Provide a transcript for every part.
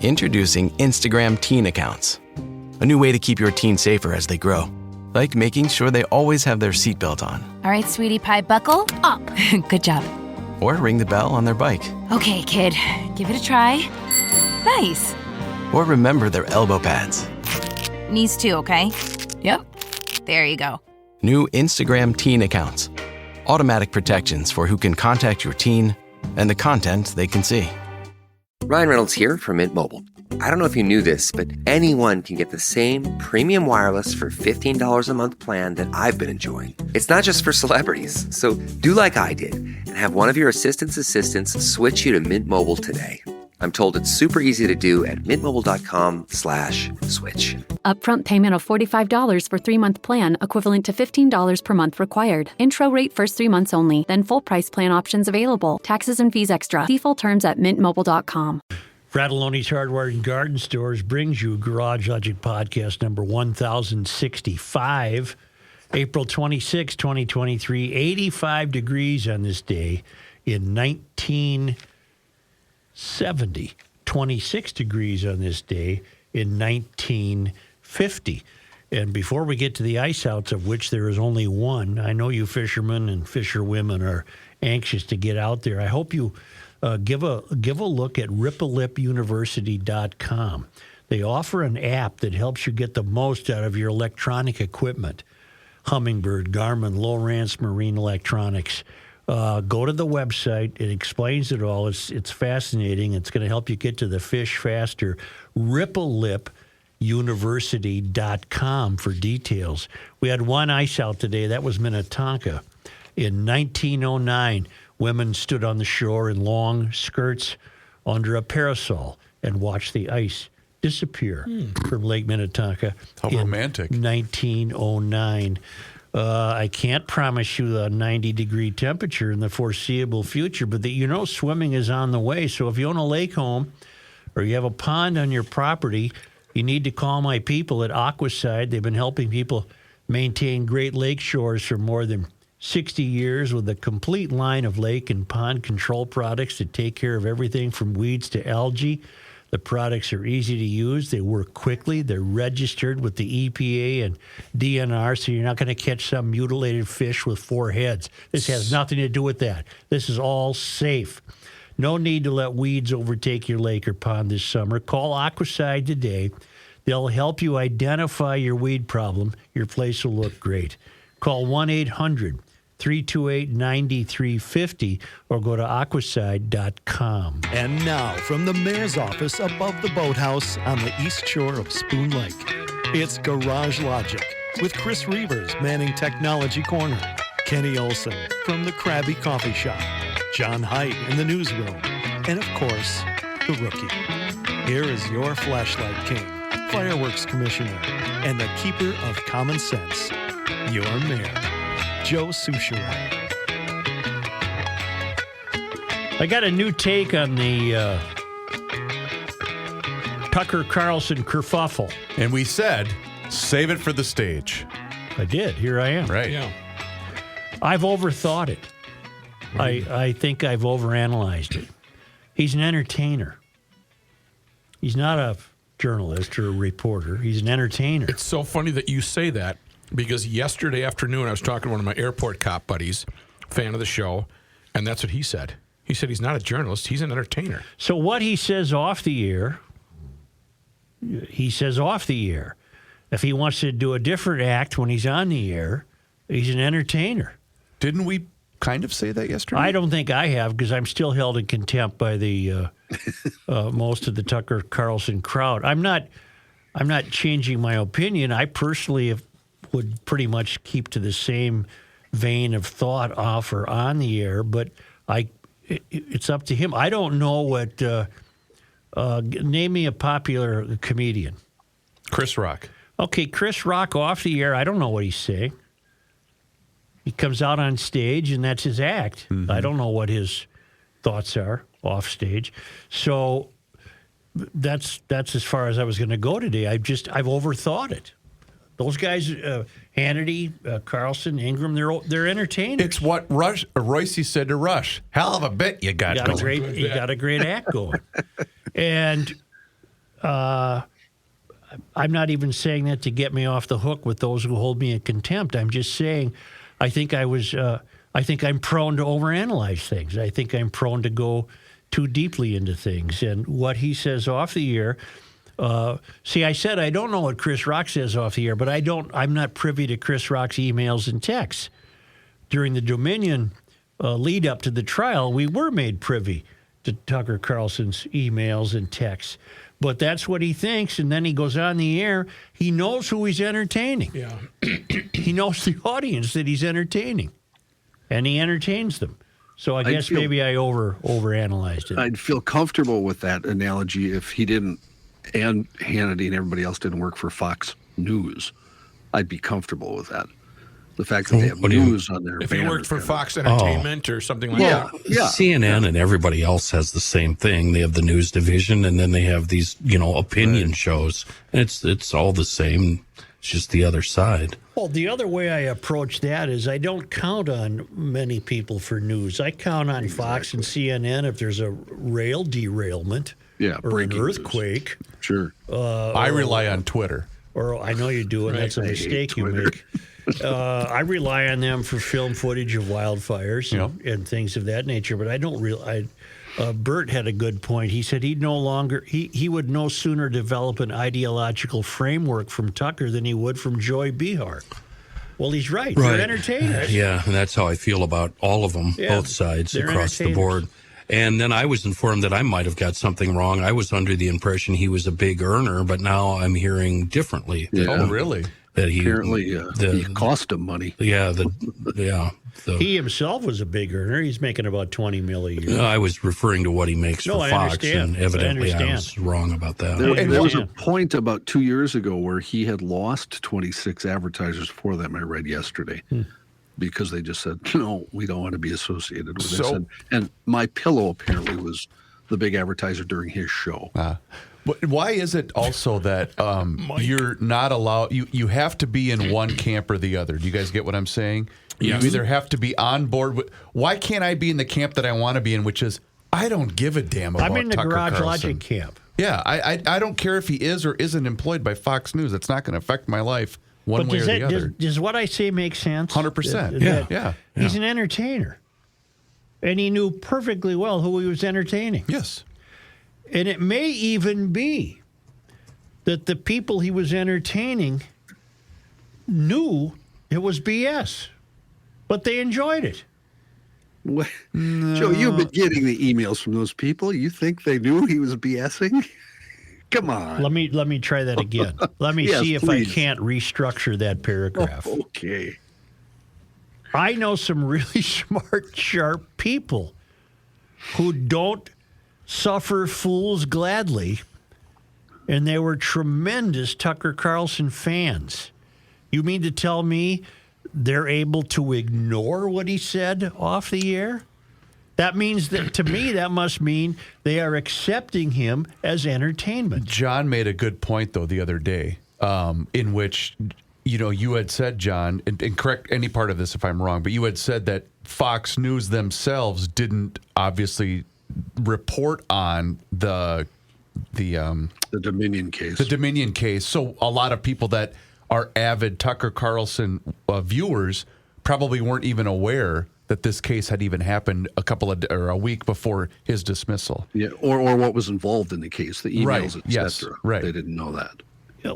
Introducing Instagram teen accounts. A new way to keep your teen safer as they grow. Like making sure they always have their seatbelt on. All right, sweetie pie, buckle up. Good job. Or ring the bell on their bike. Okay, kid, give it a try. Nice. Or remember their elbow pads. Knees too, okay? Yep. There you go. New Instagram teen accounts. Automatic protections for who can contact your teen and the content they can see. Ryan Reynolds here from Mint Mobile. I don't know if you knew this, but anyone can get the same premium wireless for $15 a month plan that I've been enjoying. It's not just for celebrities. So do like I did and have one of your assistants switch you to Mint Mobile today. I'm told it's super easy to do at mintmobile.com/switch. Upfront payment of $45 for 3-month plan, equivalent to $15 per month required. Intro rate first 3 months only, then full price plan options available. Taxes and fees extra. See full terms at mintmobile.com. Fratelloni's Hardware and Garden Stores brings you Garage Logic Podcast number 1065, April 26, 2023, 85 degrees on this day in 1970, 26 degrees on this day in 1950. And before we get to the ice outs, of which there is only one, I know you fishermen and fisherwomen are anxious to get out there. I hope you give a look at ripplelipuniversity.com. They offer an app that helps you get the most out of your electronic equipment. Humminbird, Garmin, Lowrance Marine Electronics. Go to the website. It explains it all. It's fascinating. It's going to help you get to the fish faster. ripplelipuniversity.com for details. We had one ice out today. That was Minnetonka. In 1909, women stood on the shore in long skirts under a parasol and watched the ice disappear from Lake Minnetonka. How romantic. 1909. I can't promise you a 90-degree temperature in the foreseeable future, but swimming is on the way. So if you own a lake home or you have a pond on your property, you need to call my people at Aquaside. They've been helping people maintain great lake shores for more than 60 years with a complete line of lake and pond control products that take care of everything from weeds to algae. The products are easy to use. They work quickly. They're registered with the EPA and DNR, so you're not going to catch some mutilated fish with 4 heads. This has nothing to do with that. This is all safe. No need to let weeds overtake your lake or pond this summer. Call Aquaside today. They'll help you identify your weed problem. Your place will look great. Call 1-800-328-9350 or go to aquaside.com. And now, from the mayor's office above the boathouse on the east shore of Spoon Lake, it's Garage Logic with Chris Reavers manning Technology Corner, Kenny Olson from the Krabby Coffee Shop, John Heidt in the newsroom, and of course, the Rookie. Here is your flashlight king, fireworks commissioner, and the keeper of common sense, your mayor, Joe Soucheray. I got a new take on the Tucker Carlson kerfuffle. And we said, save it for the stage. I did. Here I am. Right. Yeah. I've overthought it. I think I've overanalyzed it. He's an entertainer. He's not a journalist or a reporter. He's an entertainer. It's so funny that you say that, because yesterday afternoon I was talking to one of my airport cop buddies, fan of the show, and that's what he said. He said he's not a journalist, he's an entertainer. So what he says off the air, he says off the air. If he wants to do a different act when he's on the air, he's an entertainer. Didn't we kind of say that yesterday? I don't think I have, because I'm still held in contempt by the most of the Tucker Carlson crowd. I'm not changing my opinion. I personally would pretty much keep to the same vein of thought off or on the air, but it's up to him. I don't know what. Name me a popular comedian. Chris Rock. Okay, Chris Rock off the air. I don't know what he's saying. He comes out on stage, and that's his act. Mm-hmm. I don't know what his thoughts are off stage. So that's as far as I was going to go today. I've overthought it. Those guys, Hannity, Carlson, Ingram, they're entertainers. It's what Royce said to Rush. Hell of a bit you got going. You got a great act going. And I'm not even saying that to get me off the hook with those who hold me in contempt. I'm just saying I think I'm prone to overanalyze things. I think I'm prone to go too deeply into things. And what he says off the air, see, I said I don't know what Chris Rock says off the air, but I'm not privy to Chris Rock's emails and texts. During the Dominion lead up to the trial, we were made privy to Tucker Carlson's emails and texts. But that's what he thinks, and then he goes on the air. He knows who he's entertaining. Yeah. He knows the audience that he's entertaining, and he entertains them. So I guess maybe I overanalyzed it. I'd feel comfortable with that analogy if he didn't, and Hannity and everybody else didn't work for Fox News. I'd be comfortable with that. The fact that they have news on their If he banners worked for kind of- Fox Entertainment or something like that. Yeah. CNN and everybody else has the same thing. They have the news division, and then they have these, opinion shows. And it's all the same. It's just the other side. Well, the other way I approach that is I don't count on many people for news. I count on Fox and CNN if there's a rail derailment or an breaking earthquake. news. Sure. I rely on Twitter. Or I know you do, and that's a mistake you make. I rely on them for film footage of wildfires and things of that nature, but I don't really. Bert had a good point. He said he would no sooner develop an ideological framework from Tucker than he would from Joy Behar. Well, he's right. They're entertainers. Yeah, and that's how I feel about all of them, both sides across the board. And then I was informed that I might have got something wrong. I was under the impression he was a big earner, but now I'm hearing differently. Oh, really? That he Apparently, he cost him money. Yeah, he himself was a big earner. He's making about $20 million a year. I was referring to what he makes for I Fox, understand. and evidently I was wrong about that. There was a point about 2 years ago where he had lost 26 advertisers for them, I read yesterday, because they just said, no, we don't want to be associated with this. And My Pillow apparently was the big advertiser during his show. But why is it also that you're not allowed, you have to be in one camp or the other? Do you guys get what I'm saying? Yes. You either have to be on board with, why can't I be in the camp that I want to be in, which is, I don't give a damn about I'm in the Tucker Garage Carlson. Logic camp. Yeah, I don't care if he is or isn't employed by Fox News. That's not going to affect my life one way or the other. Does what I say make sense? 100%. Yeah. He's an entertainer. And he knew perfectly well who he was entertaining. Yes. And it may even be that the people he was entertaining knew it was BS, but they enjoyed it. What? Joe, you've been getting the emails from those people. You think they knew he was BSing? Come on. Let me try that again. Let me see if I can't restructure that paragraph. Okay. I know some really smart, sharp people who don't suffer fools gladly, and they were tremendous Tucker Carlson fans. You mean to tell me they're able to ignore what he said off the air? That means that, to me, that must mean they are accepting him as entertainment. John made a good point, though, the other day, in which, you had said, John, and correct any part of this if I'm wrong, but you had said that Fox News themselves didn't obviously report on the Dominion case. The Dominion case. So a lot of people that are avid Tucker Carlson viewers probably weren't even aware that this case had even happened a week before his dismissal. Yeah, or what was involved in the case, the emails, Right. etc. Yes. Right. They didn't know that.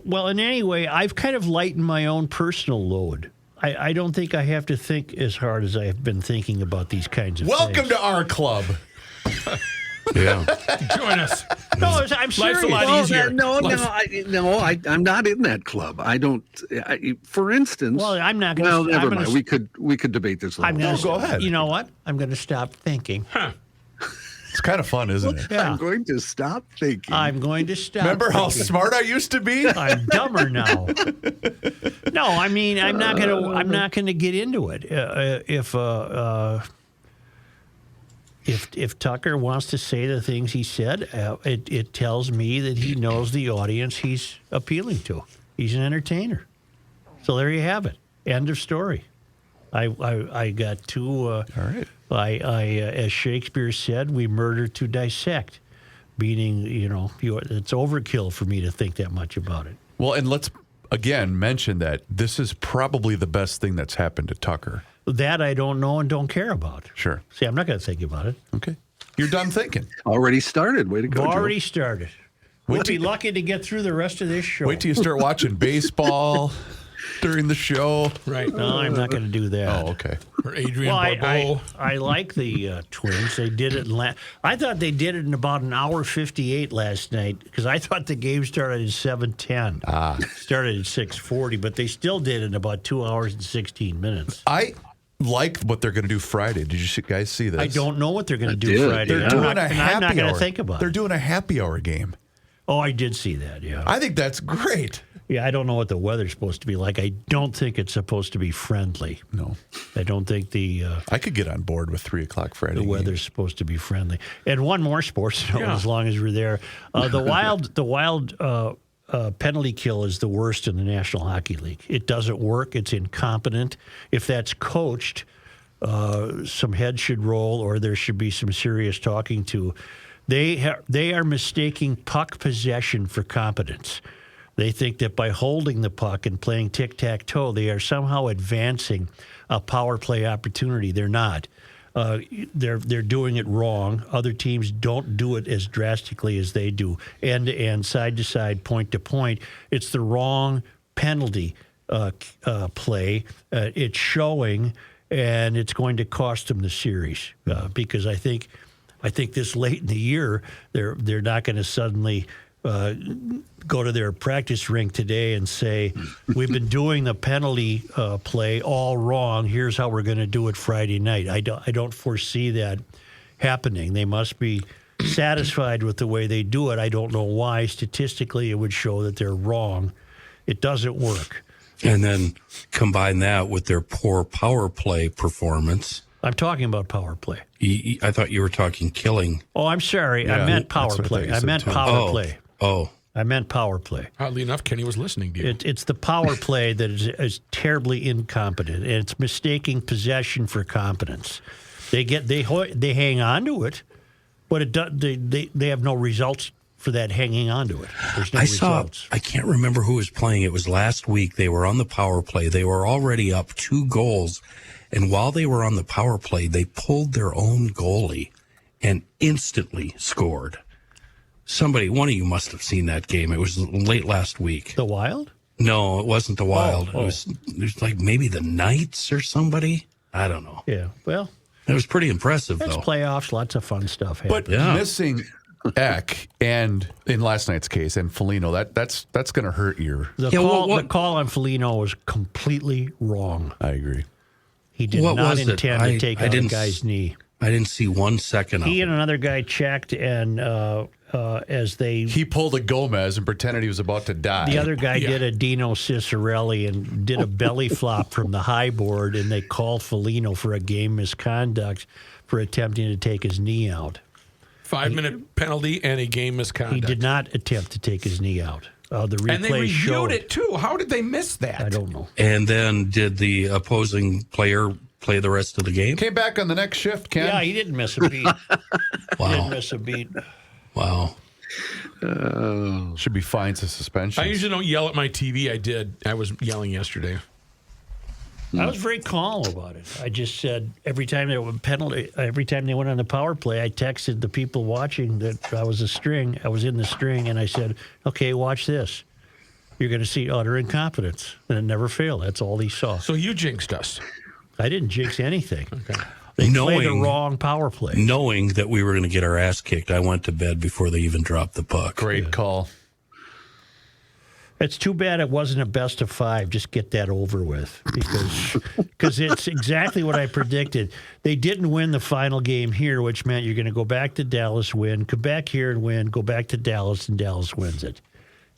Well, and anyway, I've kind of lightened my own personal load. I don't think I have to think as hard as I have been thinking about these kinds of Welcome things. to our club. Yeah. Join us. No, I'm serious. Life's a lot easier. I'm not in that club. I don't. For instance. Well, I'm not going Well, to. never mind. We could debate this. Go ahead. You know what? I'm going to stop thinking. It's kind of fun, isn't it? Yeah. I'm going to stop thinking. I'm going to stop. Remember how thinking. smart I used to be? I'm dumber now. No, I mean I'm not going to get into it. If Tucker wants to say the things he said, it tells me that he knows the audience he's appealing to. He's an entertainer. So there you have it. End of story. I got two. All right. As Shakespeare said, we murder to dissect. meaning, it's overkill for me to think that much about it. Well, and let's, again, mention that this is probably the best thing that's happened to Tucker. That I don't know and don't care about. Sure. See, I'm not going to think about it. Okay. You're done thinking. Already started. Way to go, Already Joe. started. We'll be lucky to get through the rest of this show. Wait till you start watching baseball during the show. Right. No, I'm not going to do that. Oh, okay. Or Adrian Barbeau. I like the Twins. They did it I thought they did it in about an hour 58 last night because I thought the game started at 7:10. Started at 6:40, but they still did it in about 2 hours and 16 minutes. I like what they're going to do Friday. Did you guys see this? I don't know what they're going to do Friday. They're doing a happy I'm not going hour. to think about They're it. doing a happy hour game. Oh, I did see that, yeah. I think that's great. Yeah, I don't know what the weather's supposed to be like. I don't think it's supposed to be friendly. No. I don't think I could get on board with 3 o'clock Friday. The weather's supposed to be friendly. And one more sports note, as long as we're there. The wild penalty kill is the worst in the National Hockey League. It doesn't work. It's incompetent. If that's coached, some heads should roll or there should be some serious talking to. They are mistaking puck possession for competence. They think that by holding the puck and playing tic-tac-toe, they are somehow advancing a power play opportunity. They're not. They're doing it wrong. Other teams don't do it as drastically as they do. End-to-end, side-to-side, point-to-point. It's the wrong penalty play. It's showing, and it's going to cost them the series because I think this late in the year, they're not going to suddenly go to their practice rink today and say, we've been doing the penalty play all wrong. Here's how we're going to do it Friday night. I don't foresee that happening. They must be satisfied with the way they do it. I don't know why. Statistically, it would show that they're wrong. It doesn't work. And then combine that with their poor power play performance. I'm talking about power play. I thought you were talking killing. Oh, I'm sorry. Yeah, I meant power play. I meant power play. Oh. I meant power play. Oddly enough, Kenny was listening to you. It's the power play that is terribly incompetent, and it's mistaking possession for competence. They hang on to it, but they have no results for that hanging on to it. There's no results. I can't remember who was playing. It was last week. They were on the power play. They were already up 2 goals, and while they were on the power play, they pulled their own goalie and instantly scored. One of you must have seen that game. It was late last week. The Wild? No, it wasn't the Wild. Oh. It was like maybe the Knights or somebody. I don't know. Yeah, well. It was pretty impressive, That's though. Playoffs, lots of fun stuff happens. But missing Eck and, in last night's case, and Foligno, that's going to hurt your... The call on Foligno was completely wrong. I agree. He did not intend to take out a guy's knee. I didn't see 1 second of it. He and another guy checked, and he pulled a Gomez and pretended he was about to die. The other guy did a Dino Cicerelli and did a belly flop from the high board, and they called Foligno for a game misconduct for attempting to take his knee out. 5-minute penalty and a game misconduct. He did not attempt to take his knee out. The replay and they reviewed showed it, too. How did they miss that? I don't know. And then did the opposing player play the rest of the game? Came back on the next shift, Ken. Yeah, he didn't miss a beat. Wow. He didn't miss a beat. Wow. Should be fines and suspensions. I usually don't yell at my TV. I did. I was yelling yesterday. I was very calm about it. I just said every time they went on the power play, I texted the people watching that I was in the string, and I said, okay, watch this. You're going to see utter incompetence. And it never failed. That's all he saw. So you jinxed us. I didn't jinx anything. Okay. They played the wrong power play. Knowing that we were going to get our ass kicked, I went to bed before they even dropped the puck. Great call. It's too bad it wasn't a best of 5. Just get that over with because it's exactly what I predicted. They didn't win the final game here, which meant you're going to go back to Dallas, win, come back here and win, go back to Dallas, and Dallas wins it.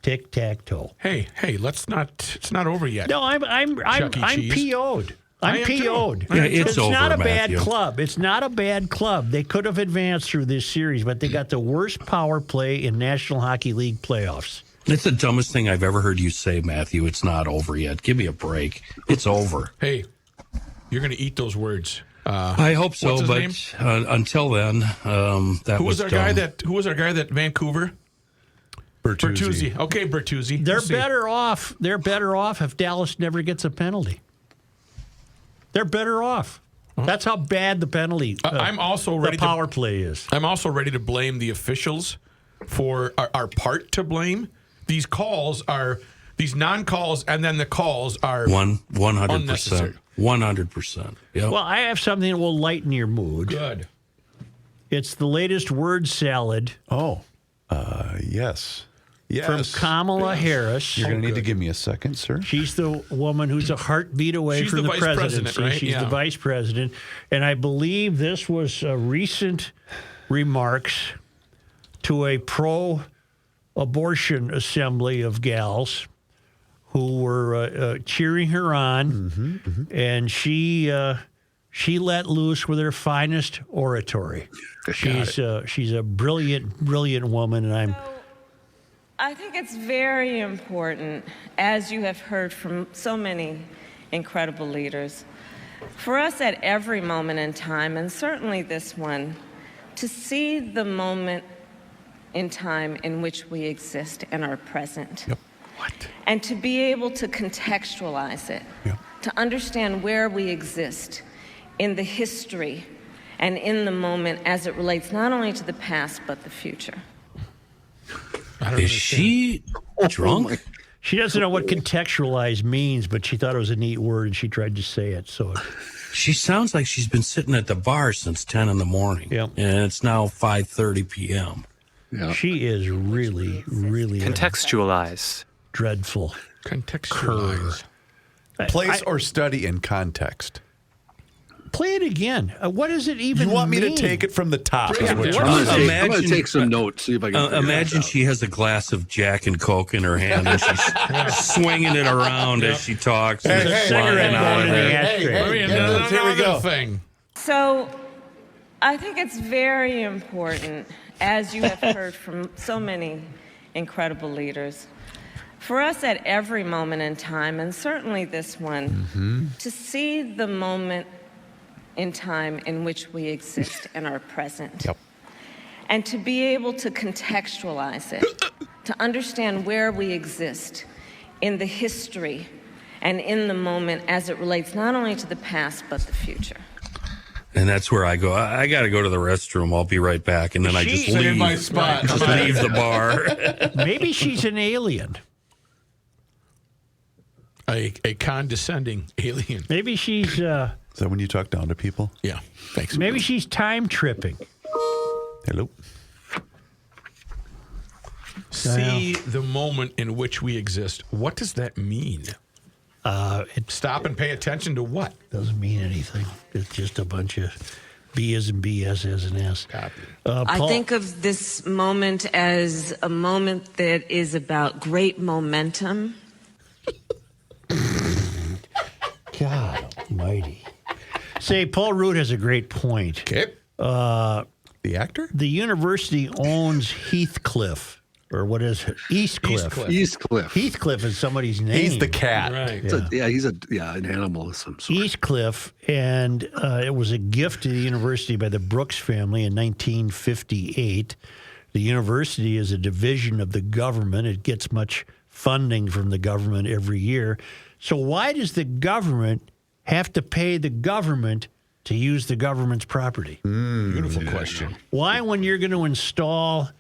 Tic-tac-toe. Hey, it's not over yet. No, I'm PO'd. I'm PO'd. Yeah, it's over, not a Matthew. bad club. It's not a bad club. They could have advanced through this series, but they got the worst power play in National Hockey League playoffs. It's the dumbest thing I've ever heard you say, Matthew. It's not over yet. Give me a break. It's over. Hey, you're going to eat those words. I hope so, what's but his until then, that who was our guy dumb. who was our guy that Vancouver? Bertuzzi. Okay, Bertuzzi. They're We'll see. better off. They're better off if Dallas never gets a penalty. They're better off. That's how bad the penalty. I'm also ready. The power play is. I'm also ready to blame the officials for our part to blame. These calls are these non-calls, and then the calls are 100%. 100%. Yep. Well, I have something that will lighten your mood. good. It's the latest word salad Oh, yes. from Kamala Harris. You're going to need to give me a second, sir. She's the woman who's a heartbeat away She's from the the vice presidency. president, right? She's Yeah. the vice president. And I believe this was recent remarks to a pro-abortion assembly of gals who were cheering her on. And she let loose with her finest oratory. She's a brilliant, brilliant woman, and I think it's very important, as you have heard from so many incredible leaders, for us at every moment in time, and certainly this one, to see the moment in time in which we exist and are present. Yep. And to be able to contextualize it, to understand where we exist in the history and in the moment as it relates not only to the past, but the future. Is she drunk? she doesn't know what contextualize means, but she thought it was a neat word, and she tried to say it. So She sounds like she's been sitting at the bar since 10 in the morning. Yep. And it's now 5:30 p.m. Yeah. she is really, really Contextualize. dreadful. Contextualize. Place or study in context. Play it again. What does it even You want me mean? to take it from the top? Break is it what down. you're I'm saying. going to Imagine- take some notes, see if I can figure Imagine this out. she has a glass of Jack and Coke in her hand and she's swinging it around as she talks. And There's a it's flying cigarette out going of in the there. ashtray. Here we go. Thing. So I think it's very important, as you have heard from so many incredible leaders, for us at every moment in time, and certainly this one, to see the moment in time in which we exist and are present. Yep. And to be able to contextualize it, to understand where we exist in the history and in the moment as it relates not only to the past, but the future. And that's where I go. I got to go to the restroom. I'll be right back. And then I just Save leave. my spot. Just leave the bar. Maybe she's an alien. A condescending alien. Maybe she's Is that when you talk down to people? Yeah. Thanks. maybe she's time tripping. Hello. See the moment in which we exist. What does that mean? It Stop and pay attention to what? doesn't mean anything. It's just a bunch of B as in B, S as in S. Copy. I Paul- think of this moment as a moment that is about great momentum. God almighty. Say, Paul Root has a great point. Okay. The actor? The university owns Heathcliff, or what is it? Eastcliff. Eastcliff. Eastcliff. Heathcliff is somebody's name. He's the cat. Right. He's an animal of some sort. Eastcliff, and it was a gift to the university by the Brooks family in 1958. The university is a division of the government. It gets much funding from the government every year. So why does the government have to pay the government to use the government's property? Beautiful question. Why, when you're going to install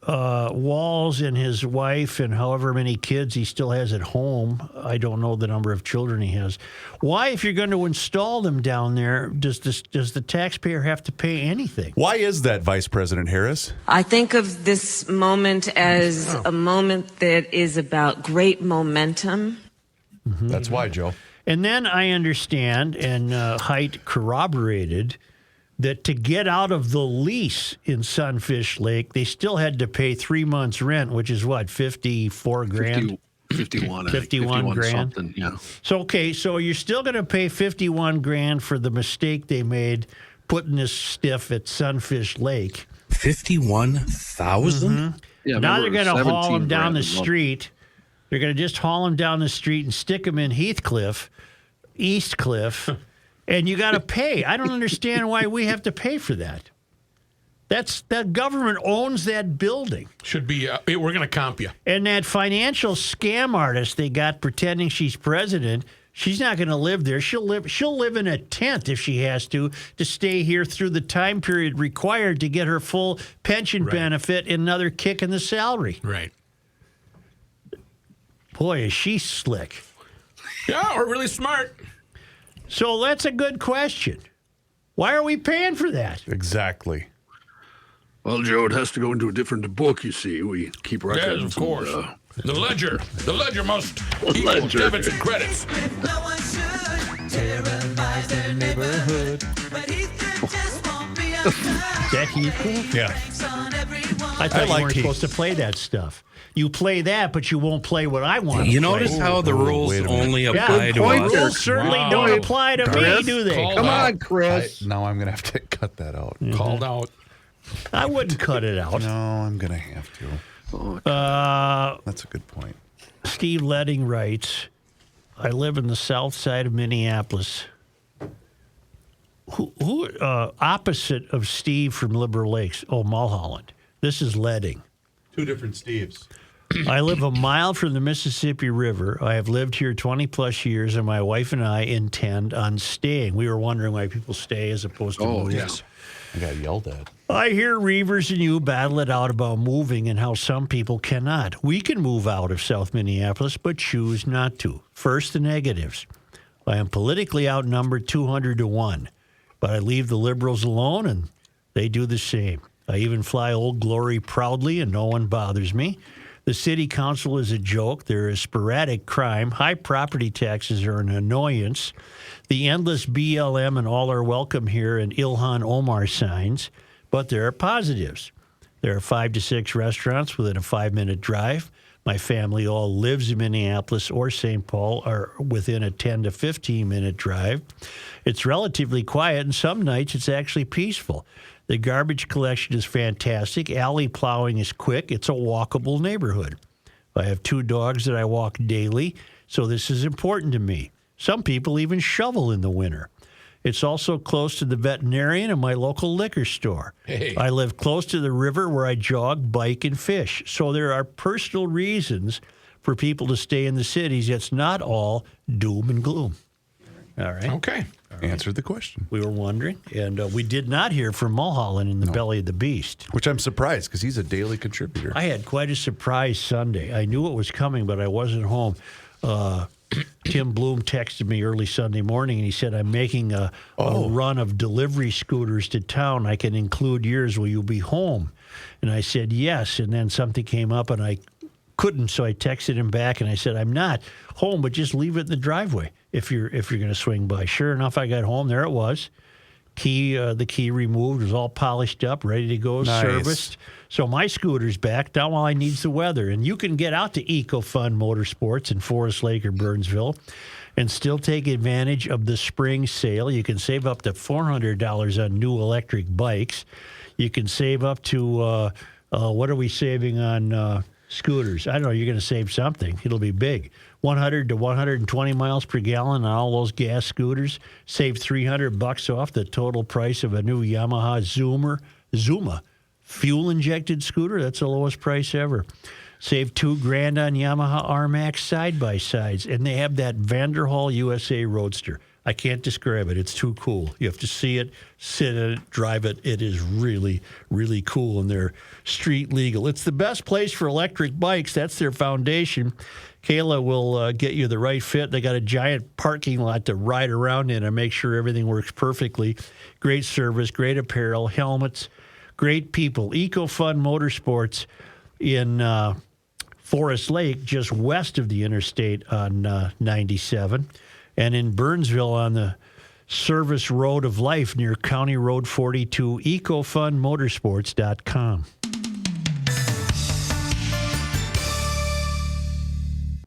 walls and his wife and however many kids he still has at home, I don't know the number of children he has. Why, if you're going to install them down there, does the taxpayer have to pay anything? Why is that, Vice President Harris? I think of this moment as a moment that is about great momentum. That's why, Joe. And then I understand, and Heidt corroborated, that to get out of the lease in Sunfish Lake, they still had to pay 3 months' rent, which is what, 54 grand? 51. 51 grand. Something, yeah. So, okay, so you're still going to pay 51 grand for the mistake they made putting this stiff at Sunfish Lake. 51,000? Yeah, Now they're remember, going to haul 17 him down grand the a month. street. They're going to just haul him down the street and stick him in Heathcliff, Eastcliff, And you got to pay. I don't understand why we have to pay for that. The government owns that building. Should be, we're going to comp you. And that financial scam artist they got pretending she's president, she's not going to live there. She'll live in a tent if she has to stay here through the time period required to get her full pension benefit and another kick in the salary. Right. Boy, is she slick. Yeah, we're really smart. So that's a good question. Why are we paying for that? Exactly. Well, Joe, it has to go into a different book, you see. We keep records. Yes, of course. The ledger must equal ledger. debits and credits. Is that Heath? Yeah. I thought you like weren't Heath. supposed to play that stuff. You play that, but you won't play what I want. You to play. notice how the rules wait a minute. only Yeah, apply to point us? there. rules certainly Wow. don't apply to me, Chris, do they? call- Come on, Chris. Now I'm going to have to cut that out. Called out. I wouldn't cut it out. No, I'm going to have to. That's a good point. Steve Ledding writes, I live in the south side of Minneapolis. Who opposite of Steve from Liberal Lakes? Oh, Mulholland. This is Ledding. Two different Steves. I live a mile from the Mississippi River. I have lived here 20 plus years, and my wife and I intend on staying. We were wondering why people stay as opposed to move. Yes. I got yelled at. I hear Reavers and you battle it out about moving and how some people cannot. We can move out of South Minneapolis, but choose not to. First, the negatives. I am politically outnumbered 200 to 1, but I leave the liberals alone, and they do the same. I even fly Old Glory proudly, and no one bothers me. The city council is a joke. There is sporadic crime. High property taxes are an annoyance. The endless BLM and all are welcome here and Ilhan Omar signs. But there are positives. There are 5 to 6 restaurants within a 5-minute drive. My family all lives in Minneapolis or St. Paul are within a 10 to 15-minute drive. It's relatively quiet, and some nights it's actually peaceful. The garbage collection is fantastic. Alley plowing is quick. It's a walkable neighborhood. I have 2 dogs that I walk daily, so this is important to me. Some people even shovel in the winter. It's also close to the veterinarian and my local liquor store. Hey. I live close to the river where I jog, bike, and fish. So there are personal reasons for people to stay in the cities. It's not all doom and gloom. All right. Okay. Answered the question. We were wondering, and we did not hear from Mulholland in the belly of the beast. Which I'm surprised because he's a daily contributor. I had quite a surprise Sunday. I knew it was coming, but I wasn't home. Tim Bloom texted me early Sunday morning, and he said, I'm making a run of delivery scooters to town. I can include yours. Will you be home? And I said, yes. And then something came up, and I couldn't, so I texted him back, and I said, I'm not home, but just leave it in the driveway if you're going to swing by. Sure enough, I got home. There it was. The key removed, was all polished up, ready to go, Nice. serviced. So my scooter's back. Now all I need is the weather. And you can get out to EcoFun Motorsports in Forest Lake or Burnsville and still take advantage of the spring sale. You can save up to $400 on new electric bikes. You can save up to, what are we saving on scooters? I don't know. You're going to save something. It'll be big. 100 to 120 miles per gallon on all those gas scooters. Save $300 off the total price of a new Yamaha Zuma fuel-injected scooter. That's the lowest price ever. Save $2,000 on Yamaha R-Max side-by-sides. And they have that Vanderhall USA Roadster. I can't describe it. It's too cool. You have to see it, sit in it, drive it. It is really, really cool, and they're street legal. It's the best place for electric bikes. That's their foundation. Kayla will get you the right fit. They got a giant parking lot to ride around in and make sure everything works perfectly. Great service, great apparel, helmets, great people. EcoFun Motorsports in Forest Lake, just west of the interstate on 97. And in Burnsville on the Service Road of Life near County Road 42, ecofunmotorsports.com.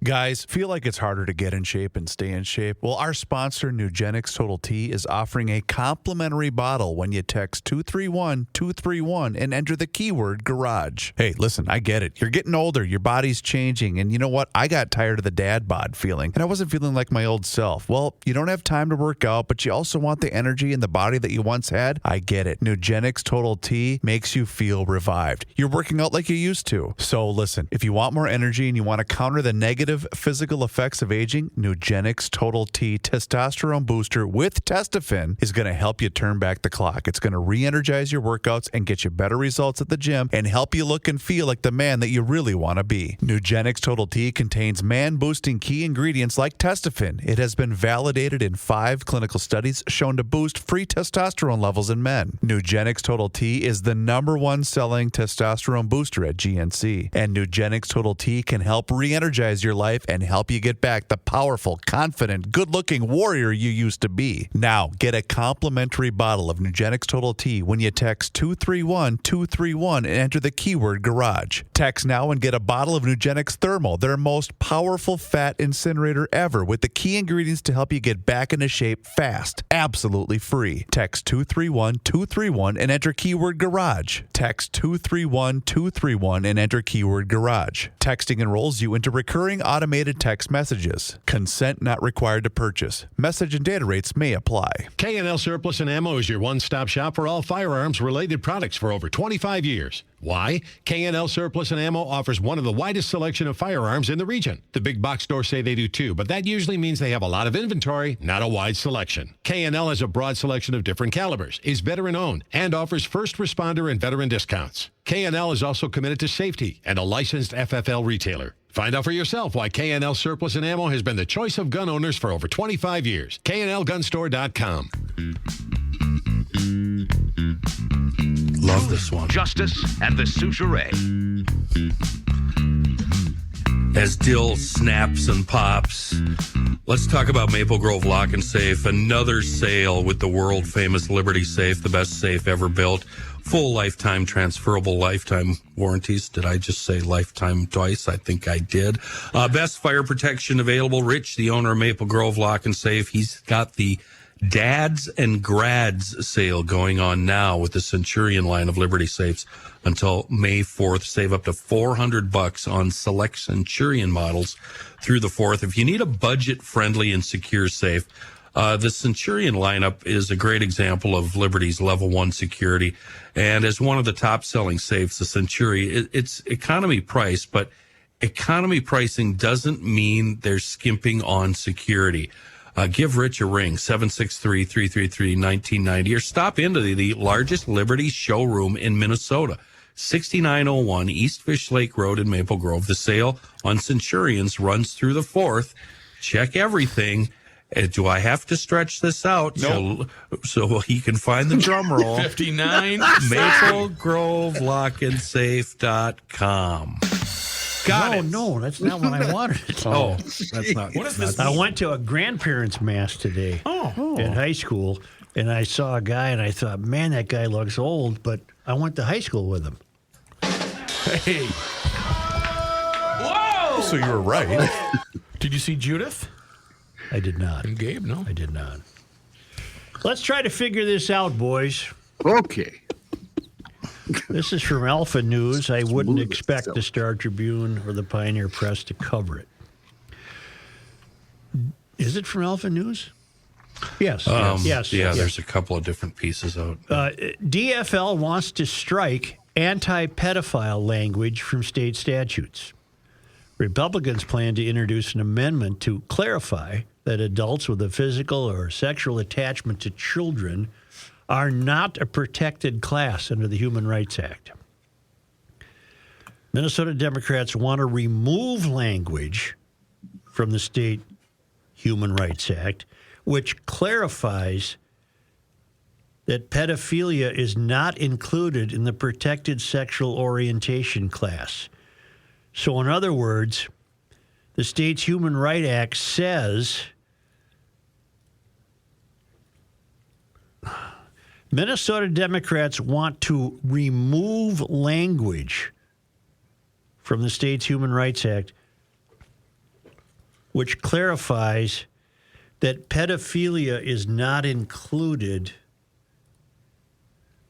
Guys, feel like it's harder to get in shape and stay in shape? Well, our sponsor, Nugenix Total T, is offering a complimentary bottle when you text 231-231 and enter the keyword garage. Hey, listen, I get it. You're getting older. Your body's changing. And you know what? I got tired of the dad bod feeling, and I wasn't feeling like my old self. Well, you don't have time to work out, but you also want the energy and the body that you once had. I get it. Nugenix Total T makes you feel revived. You're working out like you used to. So listen, if you want more energy and you want to counter the negative physical effects of aging, Nugenix Total T Testosterone Booster with Testofen is going to help you turn back the clock. It's going to re-energize your workouts and get you better results at the gym and help you look and feel like the man that you really want to be. Nugenix Total T contains man-boosting key ingredients like Testofen. It has been validated in 5 clinical studies shown to boost free testosterone levels in men. Nugenix Total T is the #1 selling testosterone booster at GNC. And Nugenix Total T can help re-energize your life and help you get back the powerful, confident, good-looking warrior you used to be. Now, get a complimentary bottle of Nugenix Total T when you text 231-231 and enter the keyword garage. Text now and get a bottle of Nugenix Thermal, their most powerful fat incinerator ever, with the key ingredients to help you get back into shape fast, absolutely free. Text 231-231 and enter keyword garage. Text 231-231 and enter keyword garage. Texting enrolls you into recurring automated text messages. Consent not required to purchase. Message and data rates may apply. K&L Surplus and Ammo is your one-stop shop for all firearms-related products for over 25 years. Why? K&L Surplus and Ammo offers one of the widest selection of firearms in the region. The big box stores say they do too, but that usually means they have a lot of inventory, not a wide selection. K&L has a broad selection of different calibers, is veteran-owned, and offers first responder and veteran discounts. K&L is also committed to safety and a licensed FFL retailer. Find out for yourself why K&L Surplus and Ammo has been the choice of gun owners for over 25 years. KNLGunstore.com. Love this one. Justice and the Souchere. As Dill snaps and pops, let's talk about Maple Grove Lock and Safe. Another sale with the world-famous Liberty Safe, the best safe ever built. Full lifetime transferable lifetime warranties. Did I just say lifetime twice? I think I did. Best fire protection available. Rich, the owner of Maple Grove Lock and Safe, he's got the Dads and Grads sale going on now with the Centurion line of Liberty Safes until May 4th. Save up to $400 on select Centurion models through the 4th. If you need a budget-friendly and secure safe, the Centurion lineup is a great example of Liberty's level 1 security. And as one of the top-selling safes, the Centurion, it's economy price, but economy pricing doesn't mean they're skimping on security. Give Rich a ring, 763-333-1990, or stop into the largest Liberty showroom in Minnesota, 6901 East Fish Lake Road in Maple Grove. The sale on Centurions runs through the 4th. Check everything. Do I have to stretch this out so he can find the drum roll? 59. MapleGroveLockandSafe.com. Got it. No, that's not what I wanted. That's not. What is this? I went to a grandparents' mass today in high school, and I saw a guy, and I thought, man, that guy looks old, but I went to high school with him. Hey. Whoa! So you were right. Did you see Judith? I did not. And Gabe, no? I did not. Let's try to figure this out, boys. Okay. This is from Alpha News. I wouldn't expect the Star Tribune or the Pioneer Press to cover it. Is it from Alpha News? Yes. Yes. There's a couple of different pieces out. DFL wants to strike anti-pedophile language from state statutes. Republicans plan to introduce an amendment to clarify that adults with a physical or sexual attachment to children are not a protected class under the Human Rights Act. Minnesota Democrats want to remove language from the state Human Rights Act, which clarifies that pedophilia is not included in the protected sexual orientation class. So in other words, the state's Human Rights Act says Minnesota Democrats want to remove language from the state's Human Rights Act which clarifies that pedophilia is not included.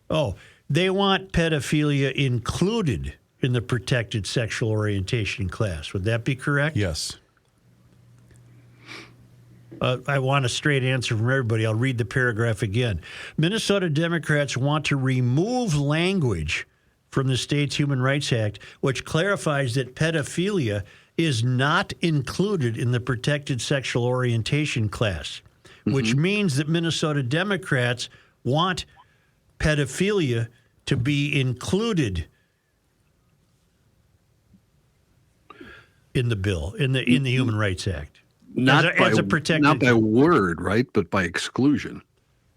Oh, they want pedophilia included in the protected sexual orientation class. Would that be correct? Yes. I want a straight answer from everybody. I'll read the paragraph again. Minnesota Democrats want to remove language from the state's Human Rights Act, which clarifies that pedophilia is not included in the protected sexual orientation class, which means that Minnesota Democrats want pedophilia to be included in the bill, in the Human Rights Act. As a protected, not by word, right, but by exclusion,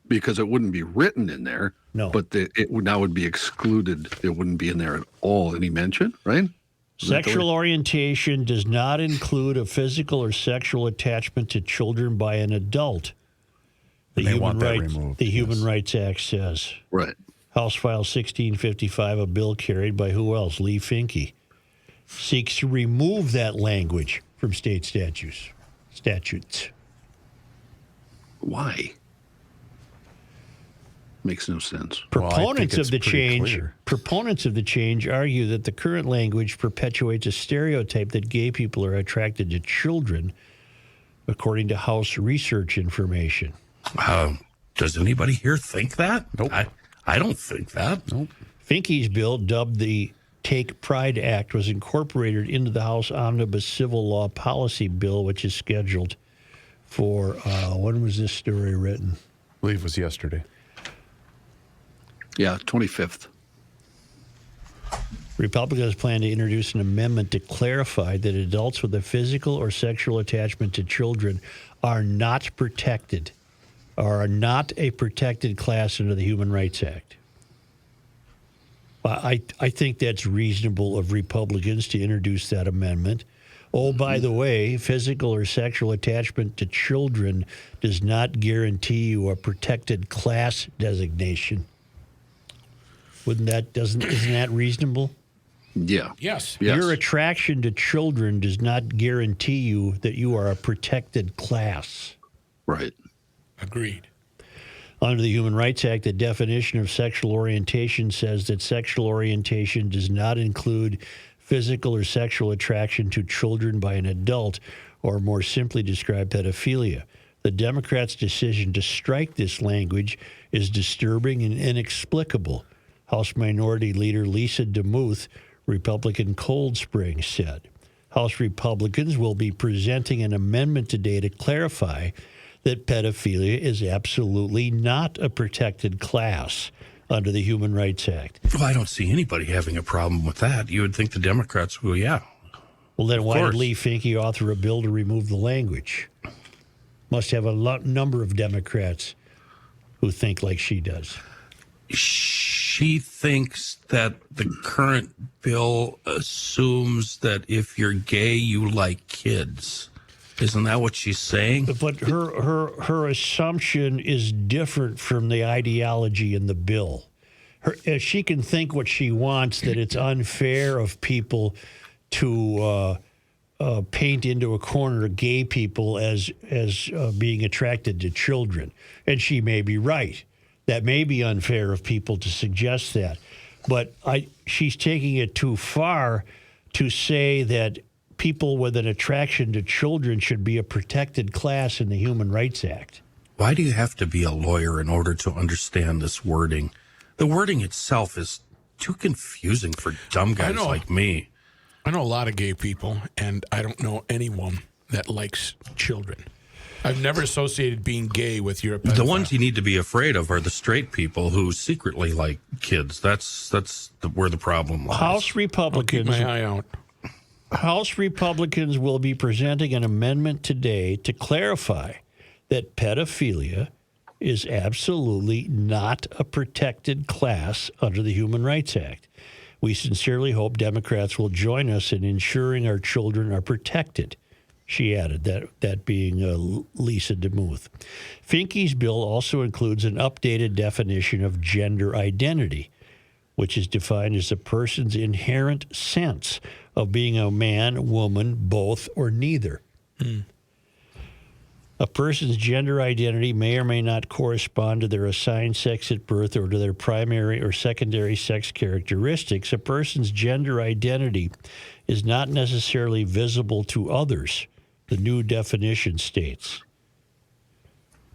because it wouldn't be written in there. No, but it would now would be excluded. It wouldn't be in there at all. Any mention, right? Sexual orientation does not include a physical or sexual attachment to children by an adult. The Human Rights Act says. Right. House File 1655, a bill carried by who else? Lee Finke, seeks to remove that language from state statutes. Why? Makes no sense. Proponents of the change argue that the current language perpetuates a stereotype that gay people are attracted to children, according to House research information. Does anybody here think that? Nope. I don't think that. Nope. Finke's bill, dubbed the Take Pride Act, was incorporated into the House Omnibus Civil Law Policy Bill, which is scheduled for, when was this story written? I believe it was yesterday. Yeah, 25th. Republicans plan to introduce an amendment to clarify that adults with a physical or sexual attachment to children are not protected, or are not a protected class under the Human Rights Act. I think that's reasonable of Republicans to introduce that amendment. Oh, by the way, physical or sexual attachment to children does not guarantee you a protected class designation. Isn't that reasonable? Yeah. Yes. Your attraction to children does not guarantee you that you are a protected class. Right. Agreed. Under the Human Rights Act, the definition of sexual orientation says that sexual orientation does not include physical or sexual attraction to children by an adult, or more simply described, pedophilia. The Democrats' decision to strike this language is disturbing and inexplicable, House Minority Leader Lisa DeMuth, Republican Cold Spring, said. House Republicans will be presenting an amendment today to clarify that pedophilia is absolutely not a protected class under the Human Rights Act. Well, I don't see anybody having a problem with that. You would think the Democrats will, yeah. Well, then why did Lee Finke author a bill to remove the language? Must have a number of Democrats who think like she does. She thinks that the current bill assumes that if you're gay, you like kids. Isn't that what she's saying? But her assumption is different from the ideology in the bill. She can think what she wants, that it's unfair of people to paint into a corner gay people as being attracted to children. And she may be right. That may be unfair of people to suggest that. But she's taking it too far to say that people with an attraction to children should be a protected class in the Human Rights Act. Why do you have to be a lawyer in order to understand this wording? The wording itself is too confusing for dumb guys like me. I know a lot of gay people, and I don't know anyone that likes children. I've never associated being gay with your pedophile. The ones you need to be afraid of are the straight people who secretly like kids. That's where the problem lies. House Republicans. I'll keep my eye out. House Republicans will be presenting an amendment today to clarify that pedophilia is absolutely not a protected class under the Human Rights Act. We sincerely hope Democrats will join us in ensuring our children are protected, she added, that being Lisa DeMuth. Finke's bill also includes an updated definition of gender identity, which is defined as a person's inherent sense of being a man, woman, both, or neither. A person's gender identity may or may not correspond to their assigned sex at birth or to their primary or secondary sex characteristics. A person's gender identity is not necessarily visible to others, the new definition states.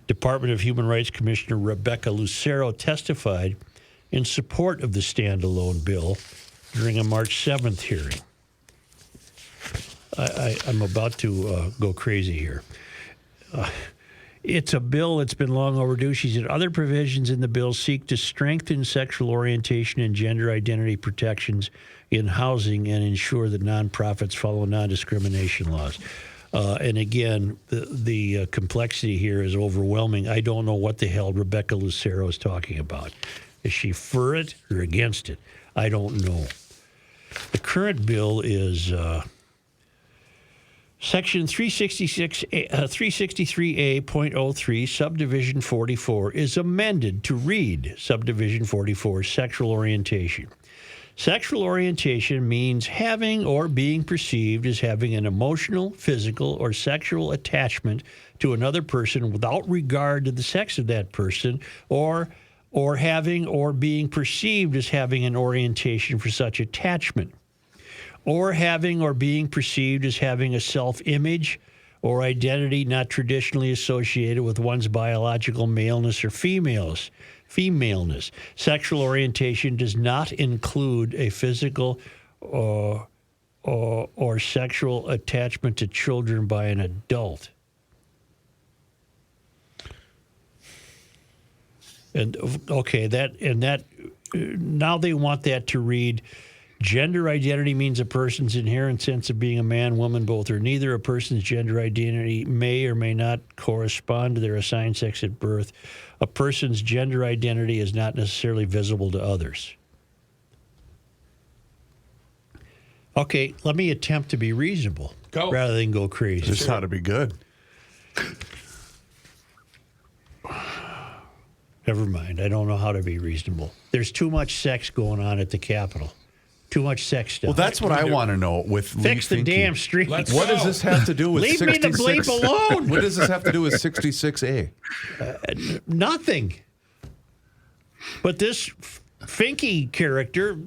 Department of Human Rights Commissioner Rebecca Lucero testified in support of the standalone bill during a March 7th hearing. I'm about to go crazy here. It's a bill that's been long overdue. She said other provisions in the bill seek to strengthen sexual orientation and gender identity protections in housing and ensure that nonprofits follow non-discrimination laws. And again, the complexity here is overwhelming. I don't know what the hell Rebecca Lucero is talking about. Is she for it or against it? I don't know. The current bill is Section 363A.03, Subdivision 44, is amended to read Subdivision 44, sexual orientation. Sexual orientation means having or being perceived as having an emotional, physical, or sexual attachment to another person without regard to the sex of that person, or having or being perceived as having an orientation for such attachment, or having or being perceived as having a self-image or identity not traditionally associated with one's biological maleness or femaleness. Sexual orientation does not include a physical or sexual attachment to children by an adult. And okay, now they want that to read: gender identity means a person's inherent sense of being a man, woman, both or neither. A person's gender identity may or may not correspond to their assigned sex at birth. A person's gender identity is not necessarily visible to others. Okay, let me attempt to be reasonable rather than go crazy. This ought to be good. Never mind. I don't know how to be reasonable. There's too much sex going on at the Capitol. Too much sex stuff. Well, that's what I want to know with Fix the damn streets. What does this have to do with Leave 66? me the bleep alone. What does this have to do with 66A? Nothing. But this Finke character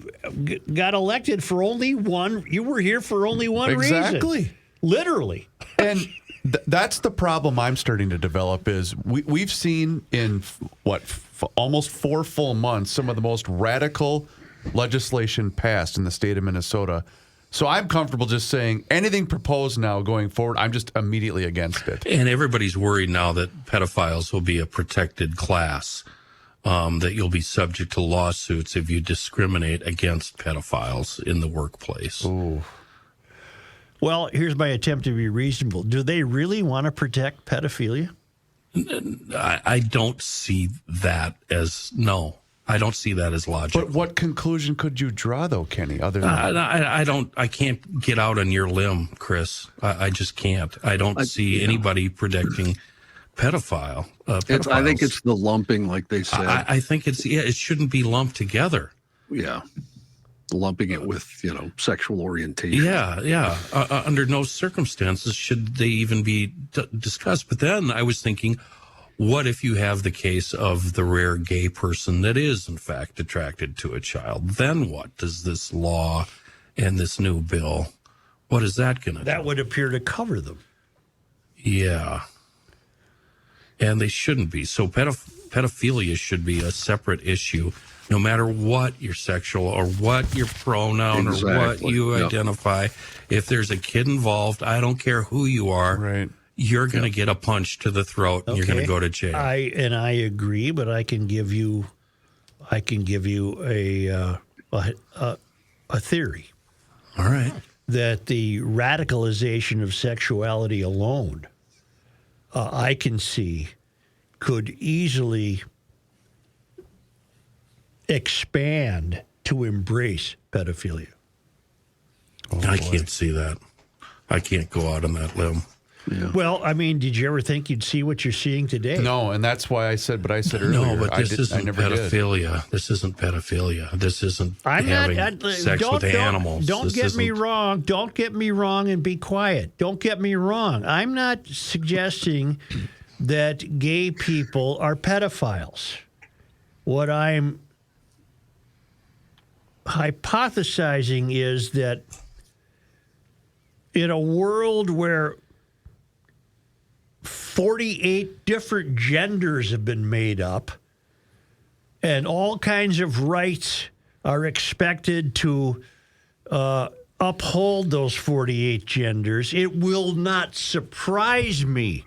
got elected for only one. You were here for only one reason. Exactly. Literally. And that's the problem I'm starting to develop is we've seen in, almost 4 full months, some of the most radical legislation passed in the state of Minnesota. So I'm comfortable just saying anything proposed now going forward, I'm just immediately against it. And everybody's worried now that pedophiles will be a protected class, that you'll be subject to lawsuits if you discriminate against pedophiles in the workplace. Ooh. Well, here's my attempt to be reasonable. Do they really want to protect pedophilia? I don't see that as, no. I don't see that as logical. But what conclusion could you draw, though, Kenny? Other than I can't get out on your limb, Chris. I just can't. I don't see anybody protecting pedophiles. I think it's the lumping, like they said. I think it shouldn't be lumped together. Yeah, lumping it with sexual orientation. Yeah. Under no circumstances should they even be discussed. But then I was thinking, what if you have the case of the rare gay person that is, in fact, attracted to a child? Then what does this law and this new bill, what is that going to do? That would appear to cover them. Yeah. And they shouldn't be. So pedophilia should be a separate issue, no matter what your sexual or what your pronoun or what you identify. If there's a kid involved, I don't care who you are. Right. You're going to get a punch to the throat, and you're going to go to jail. I agree, but I can give you a theory. All right. That the radicalization of sexuality alone, I can see, could easily expand to embrace pedophilia. I can't see that. I can't go out on that limb. Yeah. Well, I mean, did you ever think you'd see what you're seeing today? No, and that's why I said what I said earlier. No, but this isn't never pedophilia. This isn't pedophilia. This isn't having sex with animals. Don't get me wrong. Don't get me wrong and be quiet. Don't get me wrong. I'm not suggesting that gay people are pedophiles. What I'm hypothesizing is that in a world where 48 different genders have been made up, and all kinds of rights are expected to uphold those 48 genders, it will not surprise me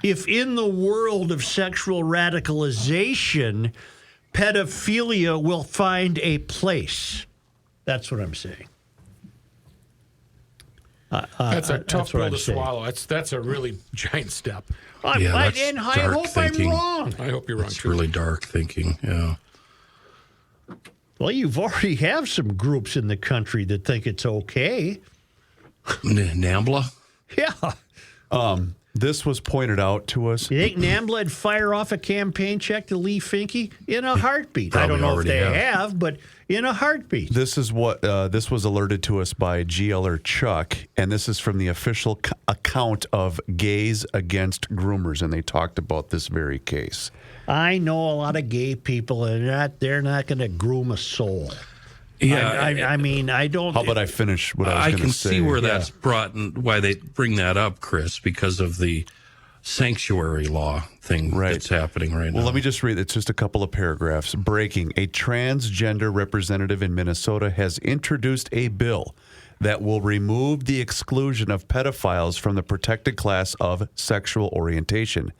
if in the world of sexual radicalization, pedophilia will find a place. That's what I'm saying. That's a tough pill to saying. swallow. That's a really giant step. I hope thinking. I'm wrong. I hope you're wrong. It's really dark thinking. Yeah. Well, you've already have some groups in the country that think it's okay. NAMBLA? Yeah. This was pointed out to us. You think NAMBLA'd fire off a campaign check to Lee Finke in a heartbeat? I Probably don't know if they already have, but in a heartbeat. This is what this was alerted to us by GLer Chuck, and this is from the official account of Gays Against Groomers, and they talked about this very case. I know a lot of gay people, and they're not going to groom a soul. Yeah, I mean, I don't. How about I finish what I was going to say? I can see where that's brought and why they bring that up, Chris, because of the sanctuary law thing that's happening right now. Well, let me just read. It's just a couple of paragraphs. Breaking. A transgender representative in Minnesota has introduced a bill that will remove the exclusion of pedophiles from the protected class of sexual orientation.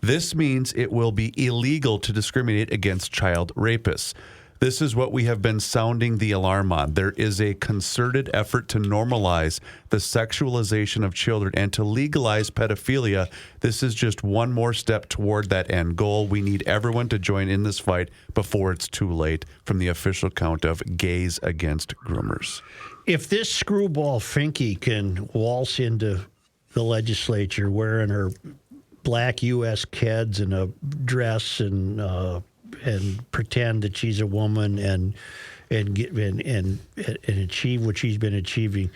This means it will be illegal to discriminate against child rapists. This is what we have been sounding the alarm on. There is a concerted effort to normalize the sexualization of children and to legalize pedophilia. This is just one more step toward that end goal. We need everyone to join in this fight before it's too late. From the official count of Gays Against Groomers. If this screwball Finke can waltz into the legislature wearing her black U.S. Keds and a dress and pretend that she's a woman and achieve what she's been achieving,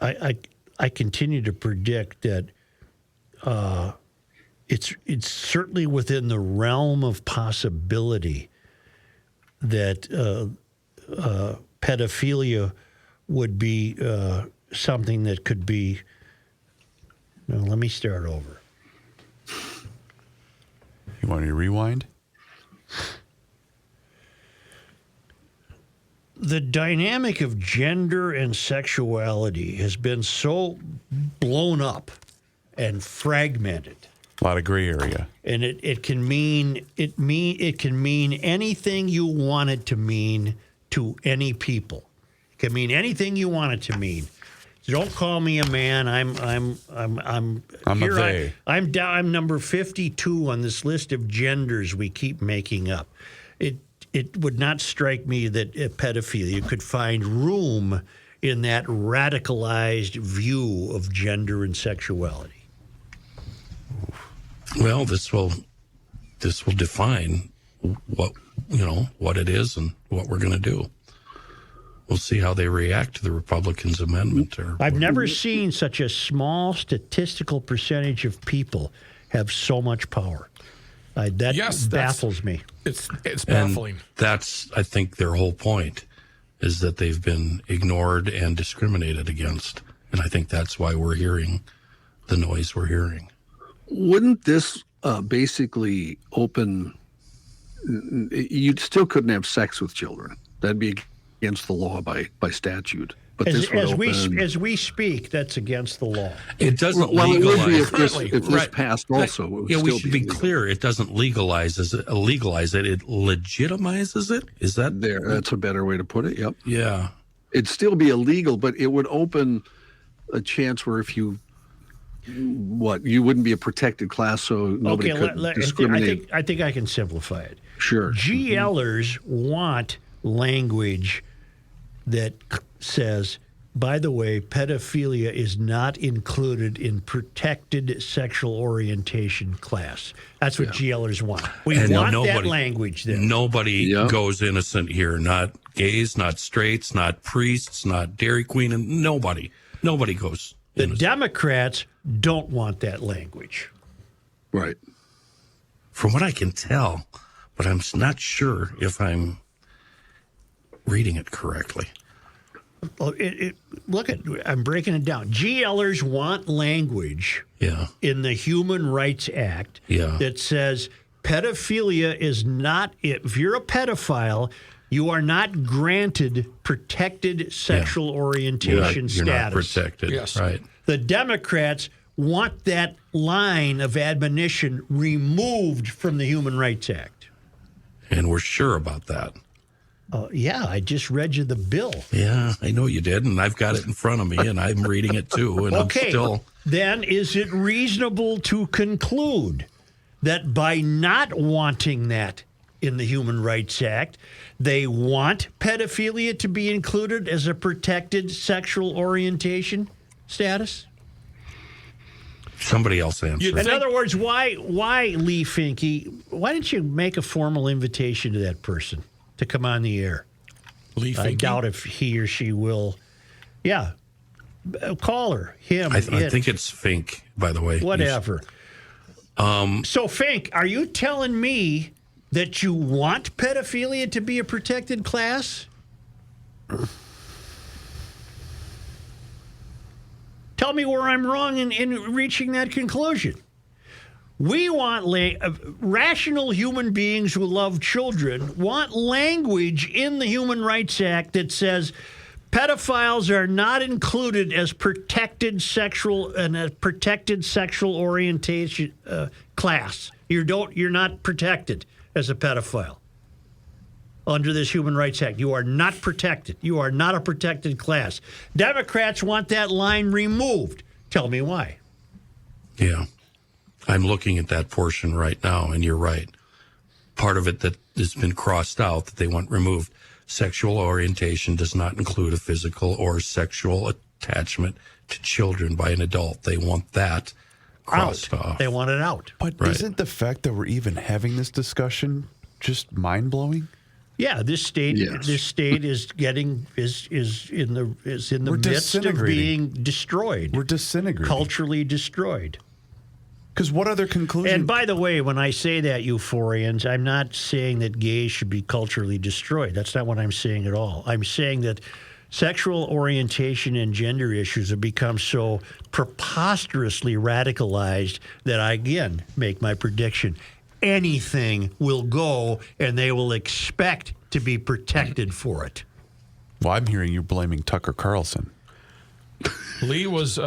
I continue to predict that it's certainly within the realm of possibility that pedophilia would be something that could be. No, let me start over. You want me to rewind? The dynamic of gender and sexuality has been so blown up and fragmented. A lot of gray area. And it can mean anything you want it to mean to any people. It can mean anything you want it to mean. Don't call me a man. I'm a they. I'm number 52 on this list of genders we keep making up. It would not strike me that pedophilia could find room in that radicalized view of gender and sexuality. Well, this will define what it is and what we're going to do. We'll see how they react to the Republicans' amendment. I've never seen such a small statistical percentage of people have so much power. That baffles me. It's baffling. And that's, I think, their whole point, is that they've been ignored and discriminated against. And I think that's why we're hearing the noise we're hearing. Wouldn't this basically open... You still couldn't have sex with children. That'd be against the law by statute. But as we speak, that's against the law. It doesn't legalize. Well, it would be if this passed also. We should be clear. It doesn't legalize it. It legitimizes it. Is that there? That's a better way to put it. Yep. Yeah. It'd still be illegal, but it would open a chance where if you wouldn't be a protected class, so nobody could discriminate. I think I can simplify it. Sure. GLers want language that says by the way, pedophilia is not included in protected sexual orientation class. That's what GLers want. We want that language there. Nobody goes innocent here. Not gays, not straights, not priests, not Dairy Queen, and nobody. Nobody goes innocent. The Democrats don't want that language. Right. From what I can tell, but I'm not sure if I'm reading it correctly. Look at, I'm breaking it down. GLers want language in the Human Rights Act that says pedophilia is not, if you're a pedophile, you are not granted protected sexual orientation status. You're not protected. Yes. Right. The Democrats want that line of admonition removed from the Human Rights Act. And we're sure about that. I just read you the bill. Yeah, I know you did, and I've got it in front of me, and I'm reading it too. And okay, I'm still... then is it reasonable to conclude that by not wanting that in the Human Rights Act, they want pedophilia to be included as a protected sexual orientation status? Somebody else answer. In other words, why, Lee Finke, why didn't you make a formal invitation to that person to come on the air? Lee Finke? I doubt if he or she will. Yeah. Call her, him. I think it's Fink, by the way. Whatever. So, Fink, are you telling me that you want pedophilia to be a protected class? Tell me where I'm wrong in reaching that conclusion. We want rational human beings who love children want language in the Human Rights Act that says pedophiles are not included as protected sexual orientation class. You're not protected as a pedophile under this Human Rights Act. You are not protected. You are not a protected class. Democrats want that line removed. Tell me why. Yeah. I'm looking at that portion right now, and you're right. Part of it that has been crossed out that they want removed. Sexual orientation does not include a physical or sexual attachment to children by an adult. They want that crossed off. They want it out. But isn't the fact that we're even having this discussion just mind-blowing? Yeah, this state is getting is in the midst of being destroyed. We're disintegrating. Culturally destroyed. Because what other conclusion? And by the way, when I say that, euphorians, I'm not saying that gays should be culturally destroyed. That's not what I'm saying at all. I'm saying that sexual orientation and gender issues have become so preposterously radicalized that I, again, make my prediction. Anything will go, and they will expect to be protected for it. Well, I'm hearing you're blaming Tucker Carlson. Lee was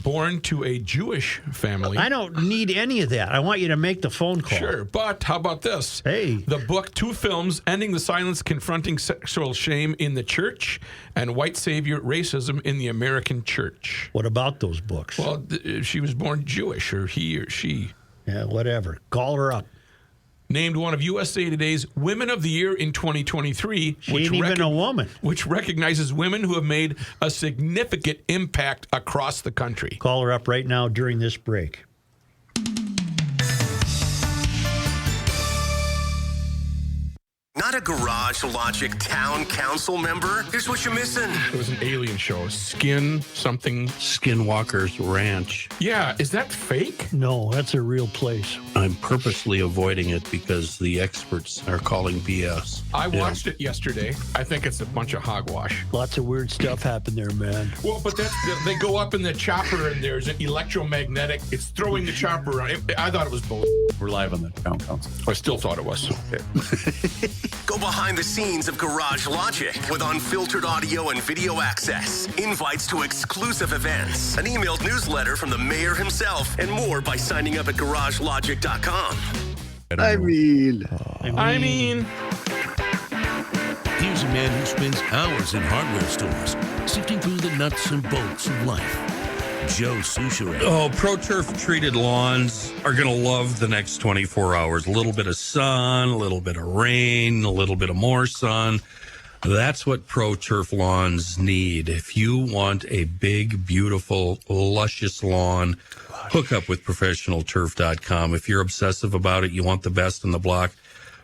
born to a Jewish family. I don't need any of that. I want you to make the phone call. Sure, but how about this? Hey. The book, 2 films, Ending the Silence, Confronting Sexual Shame in the Church, and White Savior Racism in the American Church. What about those books? Well, she was born Jewish, or he or she. Yeah, whatever. Call her up. Named one of USA Today's Women of the Year in 2023. She ain't even a woman. Which recognizes women who have made a significant impact across the country. Call her up right now during this break. Not a Garage Logic town council member? Here's what you're missing. It was an alien show. Skin something. Skinwalker's Ranch. Yeah, is that fake? No, that's a real place. I'm purposely avoiding it because the experts are calling BS. I watched it yesterday. I think it's a bunch of hogwash. Lots of weird stuff happened there, man. Well, but they go up in the chopper and there's an electromagnetic. It's throwing the chopper around. I thought it was bull. We're live on the town council. I still thought it was. Okay. Go behind the scenes of Garage Logic with unfiltered audio and video access, invites to exclusive events, an emailed newsletter from the mayor himself, and more by signing up at garagelogic.com. I mean. Here's a man who spends hours in hardware stores, sifting through the nuts and bolts of life. Joe Souchere. Oh, ProTurf treated lawns are going to love the next 24 hours. A little bit of sun, a little bit of rain, a little bit of more sun. That's what Pro Turf lawns need. If you want a big, beautiful, luscious lawn, hook up with ProfessionalTurf.com. If you're obsessive about it, you want the best in the block,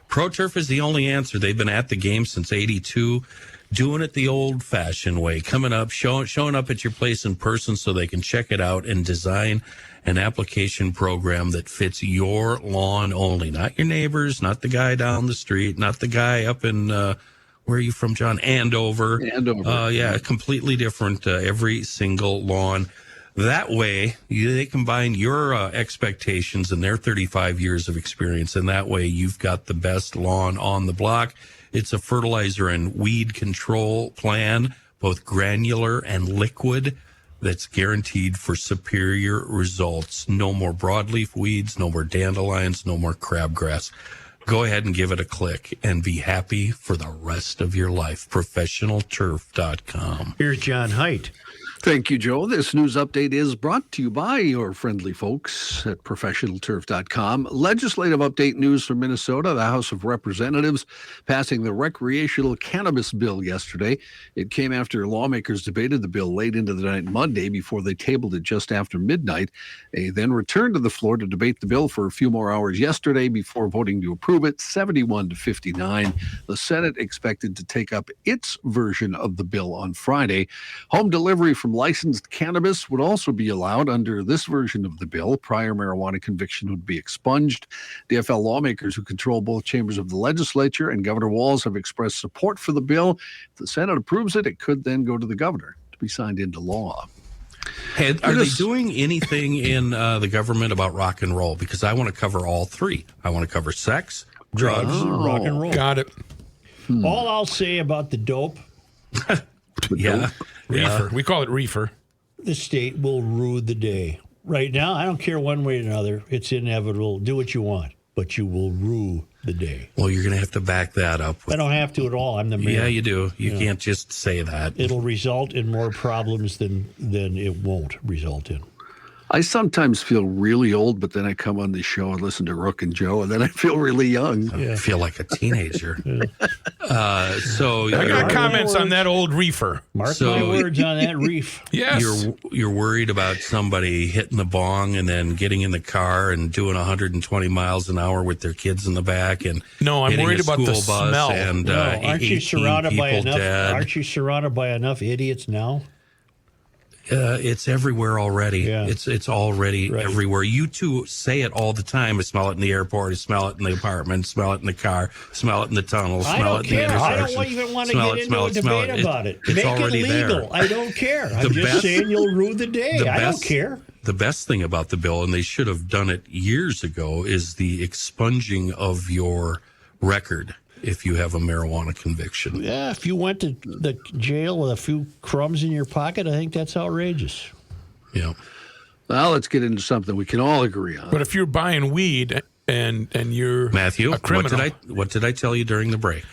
Pro Turf is the only answer. They've been at the game since '82, doing it the old-fashioned way, coming up, showing up at your place in person so they can check it out and design an application program that fits your lawn only, not your neighbors, not the guy down the street, not the guy up in, where are you from, John? Andover. Yeah, completely different, every single lawn. That way, they combine your expectations and their 35 years of experience, and that way you've got the best lawn on the block. It's a fertilizer and weed control plan, both granular and liquid, that's guaranteed for superior results. No more broadleaf weeds, no more dandelions, no more crabgrass. Go ahead and give it a click and be happy for the rest of your life. ProfessionalTurf.com. Here's John Heidt. Thank you, Joe. This news update is brought to you by your friendly folks at ProfessionalTurf.com. Legislative update news from Minnesota. The House of Representatives passing the recreational cannabis bill yesterday. It came after lawmakers debated the bill late into the night Monday before they tabled it just after midnight. They then returned to the floor to debate the bill for a few more hours yesterday before voting to approve it, 71-59. The Senate expected to take up its version of the bill on Friday. Home delivery from licensed cannabis would also be allowed under this version of the bill. Prior marijuana conviction would be expunged. DFL lawmakers who control both chambers of the legislature and Governor Walz have expressed support for the bill. If the Senate approves it, it could then go to the governor to be signed into law. Hey, are they doing anything in the government about rock and roll? Because I want to cover all three. I want to cover sex, drugs, rock and roll. Got it. All I'll say about the dope, yeah. Reefer. We call it reefer. the state will rue the day. Right now, I don't care one way or another. It's inevitable. Do what you want, but you will rue the day. Well, you're going to have to back that up. I don't have to at all. I'm the mayor. Yeah, you do. You can't just say that. It'll result in more problems than it won't result in. I sometimes feel really old, but then I come on this show and listen to Rook and Joe, and then I feel really young. I feel like a teenager. So I got comments on that old reefer. Mark my words on that reef. Yes. You're worried about somebody hitting the bong and then getting in the car and doing 120 miles an hour with their kids in the back and no, I'm worried about the smell. And aren't you surrounded by enough? Dead. Aren't you surrounded by enough idiots now? It's everywhere already. Yeah. It's already everywhere. You two say it all the time. I smell it in the airport. I smell it in the apartment. Smell it in the car. Smell it in the tunnel. Smell it in the intersection. I don't even want to get into a debate about it. It's Make already it legal. there. I don't care. I'm just saying you'll rue the day. I don't care. The best thing about the bill, and they should have done it years ago, is the expunging of your record if you have a marijuana conviction. Yeah, if you went to the jail with a few crumbs in your pocket, I think that's outrageous. Yeah. Well, let's get into something we can all agree on. But if you're buying weed and you're Matthew, a criminal, what did I tell you during the break?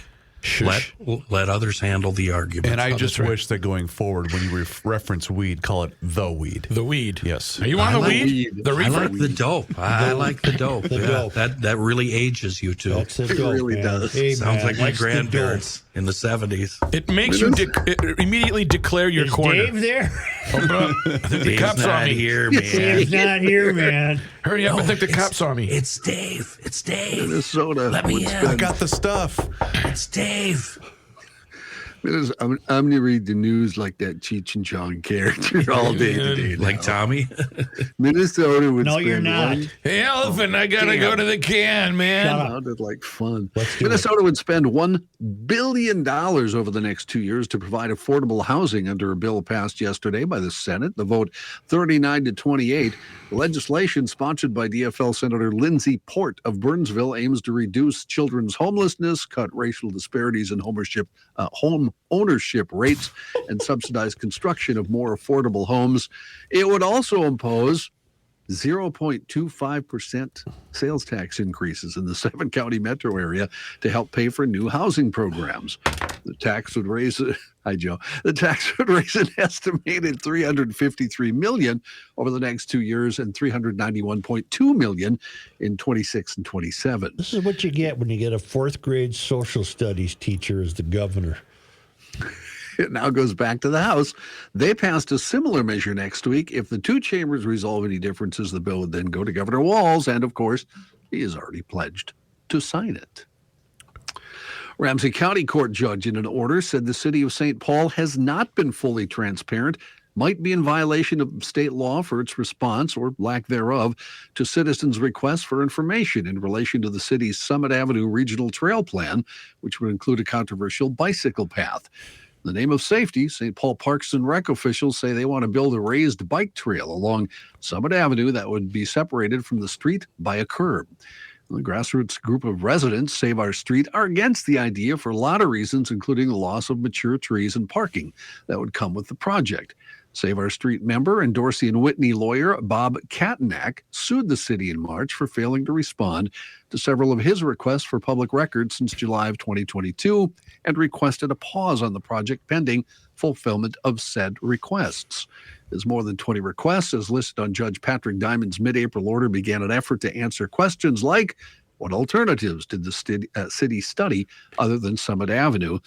Let others handle the argument. And I just wish that going forward, when you reference weed, call it the weed. The weed. Yes. Are you on the weed? The reefer? I like the dope. I like the dope. dope. That really ages you too. That's the dope, really man. does. Hey, Sounds man, like my that's the grandparents in the 70s. It makes you immediately declare your dope. Is corner. Dave there? I think the cops saw me. Here, man. Dave's not here, man. Hurry up! I think the cops saw me. It's Dave. It's Dave. Minnesota. Let me in. I got the stuff. It's Dave. I'm going to read the news like that Cheech and Chong character all day today. Like Tommy? Minnesota would No, spend you're not. Hey, elephant! I gotta go to the can, man. Sounded like fun. Let's do Minnesota would spend $1 billion over the next 2 years to provide affordable housing under a bill passed yesterday by the Senate. The vote 39-28. Legislation sponsored by DFL Senator Lindsey Port of Burnsville aims to reduce children's homelessness, cut racial disparities in home ownership rates, and subsidize construction of more affordable homes. It would also impose 0.25% sales tax increases in the 7-county metro area to help pay for new housing programs. The tax would raise The tax would raise an estimated $353 million over the next 2 years and $391.2 million in 26 and 27. This is what you get when you get a 4th grade social studies teacher as the governor. It now goes back to the House. They passed a similar measure next week. If the two chambers resolve any differences, the bill would then go to Governor Walz, and of course, he has already pledged to sign it. Ramsey County Court judge in an order said the city of St. Paul has not been fully transparent, might be in violation of state law for its response or lack thereof to citizens' requests for information in relation to the city's Summit Avenue Regional Trail Plan, which would include a controversial bicycle path. In the name of safety, St. Paul Parks and Rec officials say they want to build a raised bike trail along Summit Avenue that would be separated from the street by a curb. The grassroots group of residents, Save Our Street, are against the idea for a lot of reasons, including the loss of mature trees and parking that would come with the project. Save Our Street member and Dorsey and Whitney lawyer Bob Katnack sued the city in March for failing to respond to several of his requests for public records since July of 2022 and requested a pause on the project pending fulfillment of said requests. His more than 20 requests, as listed on Judge Patrick Diamond's mid-April order, began an effort to answer questions like, what alternatives did the city study other than Summit Avenue?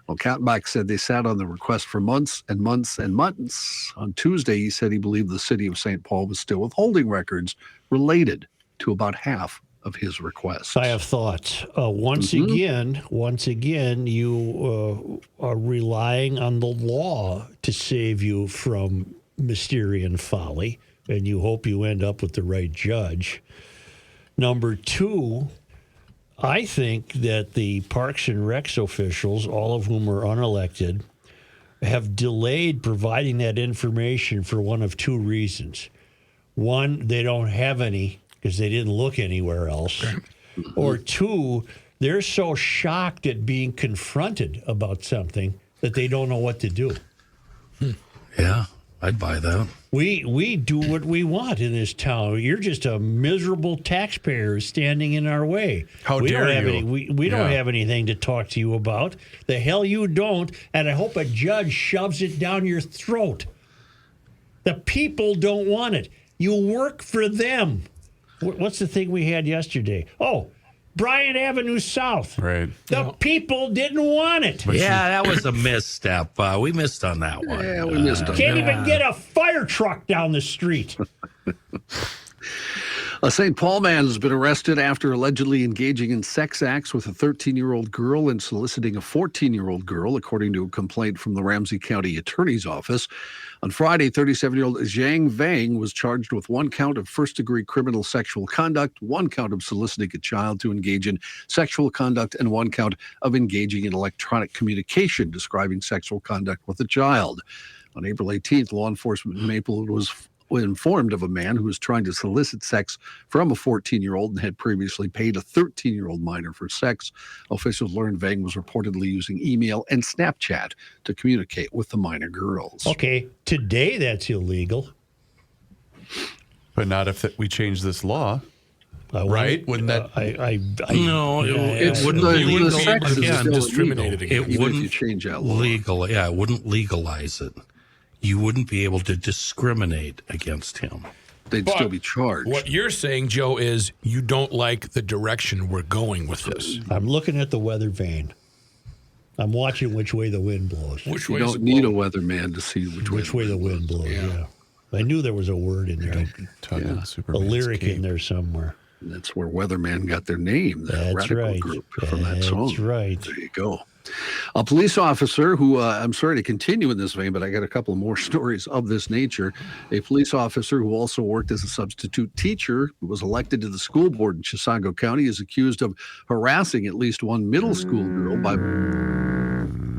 Well, Katbach said they sat on the request for months and months and months. On Tuesday, he said he believed the city of St. Paul was still withholding records related to about half of his requests. I have thoughts. Once again, you are relying on the law to save you from Mysterian folly, and you hope you end up with the right judge. Number two, I think that the Parks and Recs officials, all of whom are unelected, have delayed providing that information for one of two reasons. One, they don't have any because they didn't look anywhere else. Or two, they're so shocked at being confronted about something that they don't know what to do. Yeah, I'd buy that. We do what we want in this town. You're just a miserable taxpayer standing in our way. How dare you? We don't have anything to talk to you about. The hell you don't, and I hope a judge shoves it down your throat. The people don't want it. You work for them. What's the thing we had yesterday? Oh, Bryant Avenue South. Right. The people didn't want it. Yeah, that was a misstep. We missed on that one. Yeah, we missed on that. Can't even get a fire truck down the street. A St. Paul man has been arrested after allegedly engaging in sex acts with a 13-year-old girl and soliciting a 14-year-old girl, according to a complaint from the Ramsey County Attorney's Office. On Friday, 37-year-old Zhang Vang was charged with one count of first-degree criminal sexual conduct, one count of soliciting a child to engage in sexual conduct, and one count of engaging in electronic communication describing sexual conduct with a child. On April 18th, law enforcement in Maplewood was informed of a man who was trying to solicit sex from a 14-year-old and had previously paid a 13-year-old minor for sex. Officials learned Vang was reportedly using email and Snapchat to communicate with the minor girls. Okay, today that's illegal. But not if we change this law. Right? Wouldn't that? No, it wouldn't. Discriminated against. It wouldn't change that law. It wouldn't legalize it. You wouldn't be able to discriminate against him. They'd still be charged. What you're saying, Joe, is you don't like the direction we're going with this. I'm looking at the weather vane. I'm watching which way the wind blows. Which way? You don't need a weatherman to see which way the wind blows. Yeah. I knew there was a word in there. A lyric in there somewhere. And that's where Weatherman got their name, the radical group from that song. That's right. There you go. A police officer who, I'm sorry to continue in this vein, but I got a couple more stories of this nature. A police officer who also worked as a substitute teacher, who was elected to the school board in Chisago County, is accused of harassing at least one middle school girl by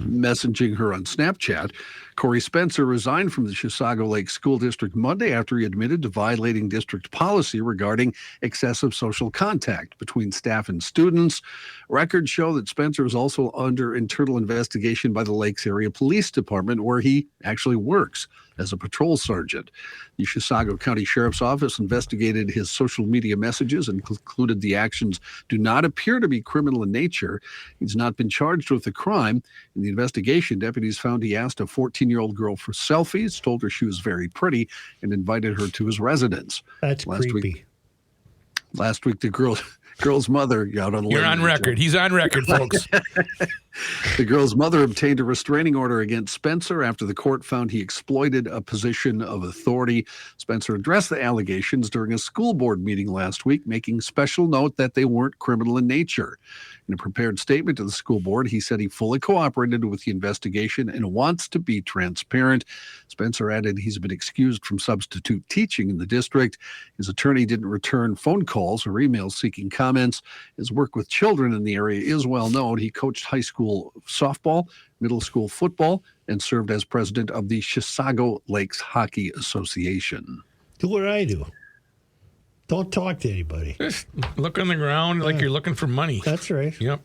messaging her on Snapchat. Corey Spencer resigned from the Chisago Lake School District Monday after he admitted to violating district policy regarding excessive social contact between staff and students. Records show that Spencer is also under internal investigation by the Lakes Area Police Department, where he actually works as a patrol sergeant. The Chisago County Sheriff's Office investigated his social media messages and concluded the actions do not appear to be criminal in nature. He's not been charged with the crime. In the investigation, deputies found he asked a 14-year-old girl for selfies, told her she was very pretty, and invited her to his residence. That's creepy. Last week, the girl's mother got on. You're on record. He's on record, folks. The girl's mother obtained a restraining order against Spencer after the court found he exploited a position of authority. Spencer addressed the allegations during a school board meeting last week, making special note that they weren't criminal in nature. In a prepared statement to the school board, he said he fully cooperated with the investigation and wants to be transparent. Spencer added he's been excused from substitute teaching in the district. His attorney didn't return phone calls or emails seeking comments. His work with children in the area is well known. He coached high school softball, middle school football, and served as president of the Chisago Lakes Hockey Association. Do what I do. Don't talk to anybody. Just look on the ground like you're looking for money. That's right. Yep.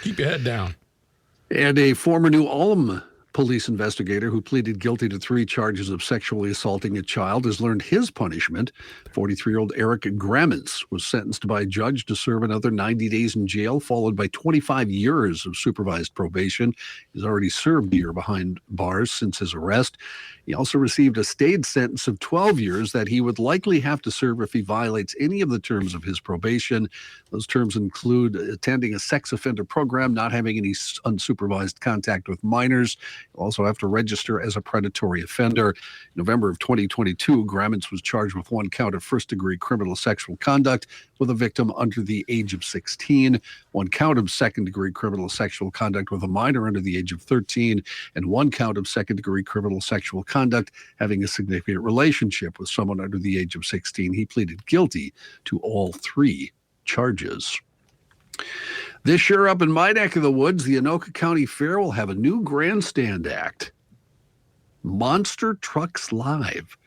Keep your head down. And a former New Ulm police investigator who pleaded guilty to 3 charges of sexually assaulting a child has learned his punishment. 43-year-old Eric Grammens was sentenced by a judge to serve another 90 days in jail, followed by 25 years of supervised probation. He's already served a year behind bars since his arrest. He also received a stayed sentence of 12 years that he would likely have to serve if he violates any of the terms of his probation. Those terms include attending a sex offender program, not having any unsupervised contact with minors. He'll also have to register as a predatory offender. In November of 2022, Grammens was charged with 1 count of first-degree criminal sexual conduct with a victim under the age of 16, 1 count of second-degree criminal sexual conduct with a minor under the age of 13, and 1 count of second-degree criminal sexual conduct having a significant relationship with someone under the age of 16. He pleaded guilty to all 3 charges. This year up in my neck of the woods, the Anoka County Fair will have a new grandstand act. Monster Trucks Live.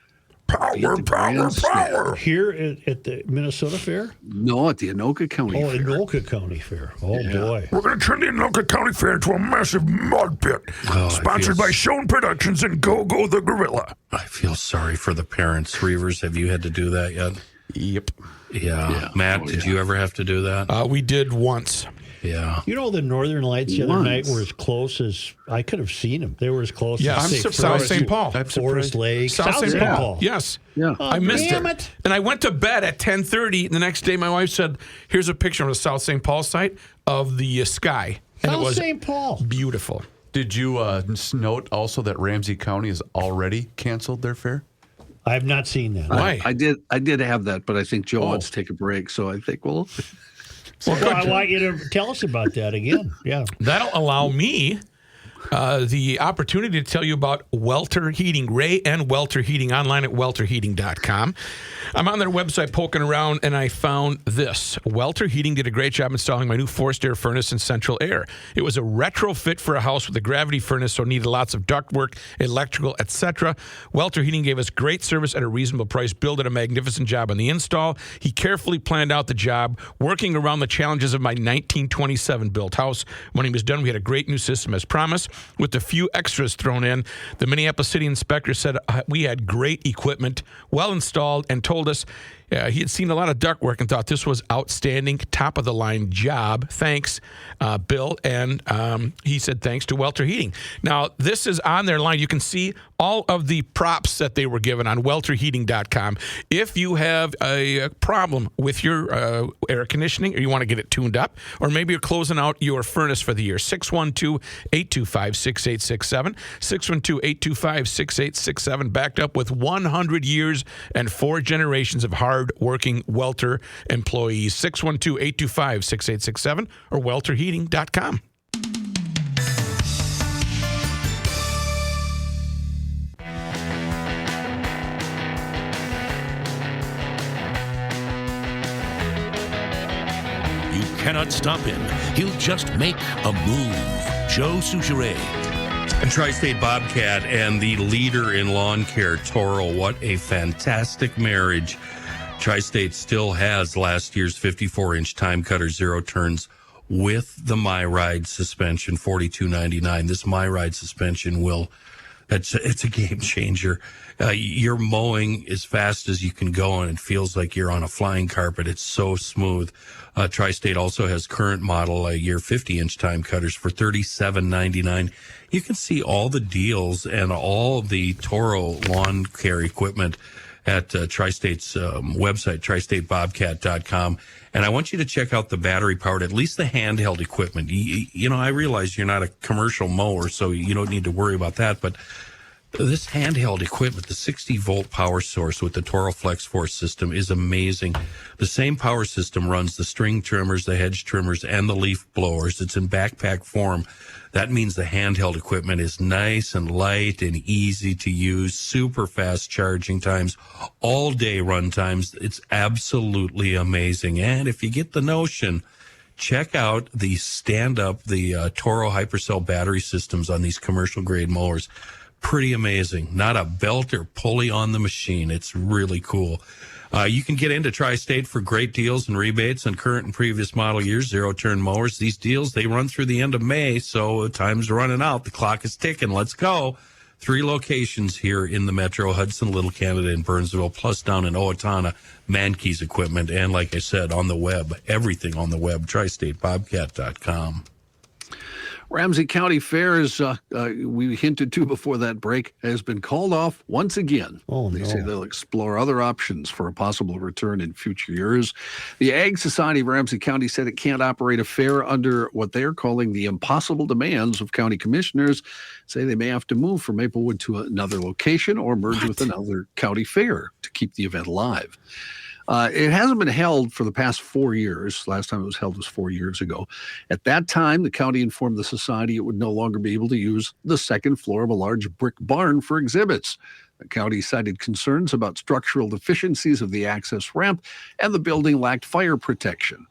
Power. Here at the Minnesota Fair? No, at the Anoka County Fair. Anoka County Fair. Oh, boy. We're going to turn the Anoka County Fair into a massive mud pit. Sponsored by Shone Productions and Go the Gorilla. I feel sorry for the parents. Reavers, have you had to do that yet? Yep. Yeah. Matt, did you ever have to do that? We did once. Yeah. You know, the Northern Lights the other night were as close as I could have seen them. They were as close as South St. Paul. Forest Lake. South St. Paul. Yes. Yeah. Oh, I missed damn it. And I went to bed at 10:30. The next day, my wife said, here's a picture on the South St. Paul site of the sky. And South it was St. Paul. Beautiful. Did you note also that Ramsey County has already canceled their fair? I have not seen that. Why? I did have that, but I think Joe wants to take a break, so I think, well, I want you to tell us about that again. Yeah. That'll allow me the opportunity to tell you about Welter Heating, Ray and Welter Heating, online at welterheating.com. I'm on their website poking around, and I found this. Welter Heating did a great job installing my new forced air furnace in central air. It was a retrofit for a house with a gravity furnace, so it needed lots of ductwork, electrical, etc. Welter Heating gave us great service at a reasonable price. Bill did a magnificent job on the install. He carefully planned out the job, working around the challenges of my 1927 built house. When he was done, we had a great new system as promised, with a few extras thrown in. The Minneapolis City Inspector said we had great equipment, well installed, and told us he had seen a lot of ductwork and thought this was outstanding, top-of-the-line job. Thanks, Bill. And he said thanks to Welter Heating. Now, this is on their line. You can see all of the props that they were given on welterheating.com. If you have a problem with your air conditioning, or you want to get it tuned up, or maybe you're closing out your furnace for the year, 612-825-6867, 612-825-6867, backed up with 100 years and 4 generations of hard-working Welter employees. 612-825-6867 or welterheating.com. You cannot stop him. He'll just make a move. Joe Souchere. And Tri-State Bobcat and the leader in lawn care, Toro. What a fantastic marriage. Tri-State still has last year's 54-inch time cutter zero turns with the MyRide suspension, $42.99. This MyRide suspension it's a game changer. You're mowing as fast as you can go, and it feels like you're on a flying carpet. It's so smooth. Tri-State also has current model year 50-inch time cutters for $37.99. You can see all the deals and all the Toro lawn care equipment at Tri-State's website, tristatebobcat.com. And I want you to check out the battery-powered, at least the handheld equipment. You know, I realize you're not a commercial mower, so you don't need to worry about that. But this handheld equipment, the 60-volt power source with the Toro Flex Force system is amazing. The same power system runs the string trimmers, the hedge trimmers, and the leaf blowers. It's in backpack form. That means the handheld equipment is nice and light and easy to use, super fast charging times, all-day run times. It's absolutely amazing. And if you get the notion, check out the stand-up, the Toro Hypercell battery systems on these commercial-grade mowers. Pretty amazing. Not a belt or pulley on the machine. It's really cool. You can get into Tri-State for great deals and rebates on current and previous model years, zero-turn mowers. These deals, they run through the end of May, so time's running out. The clock is ticking. Let's go. 3 locations here in the Metro, Hudson, Little Canada, and Burnsville, plus down in Owatonna, Mankey's equipment, and like I said, on the web, everything on the web, tristatebobcat.com. Ramsey County Fair, as we hinted to before that break, has been called off once again. They say they'll explore other options for a possible return in future years. The Ag Society of Ramsey County said it can't operate a fair under what they're calling the impossible demands of county commissioners. Say they may have to move from Maplewood to another location or merge with another county fair to keep the event alive. It hasn't been held for the past 4 years. Last time it was held was 4 years ago. At that time, the county informed the society it would no longer be able to use the second floor of a large brick barn for exhibits. The county cited concerns about structural deficiencies of the access ramp, and the building lacked fire protection.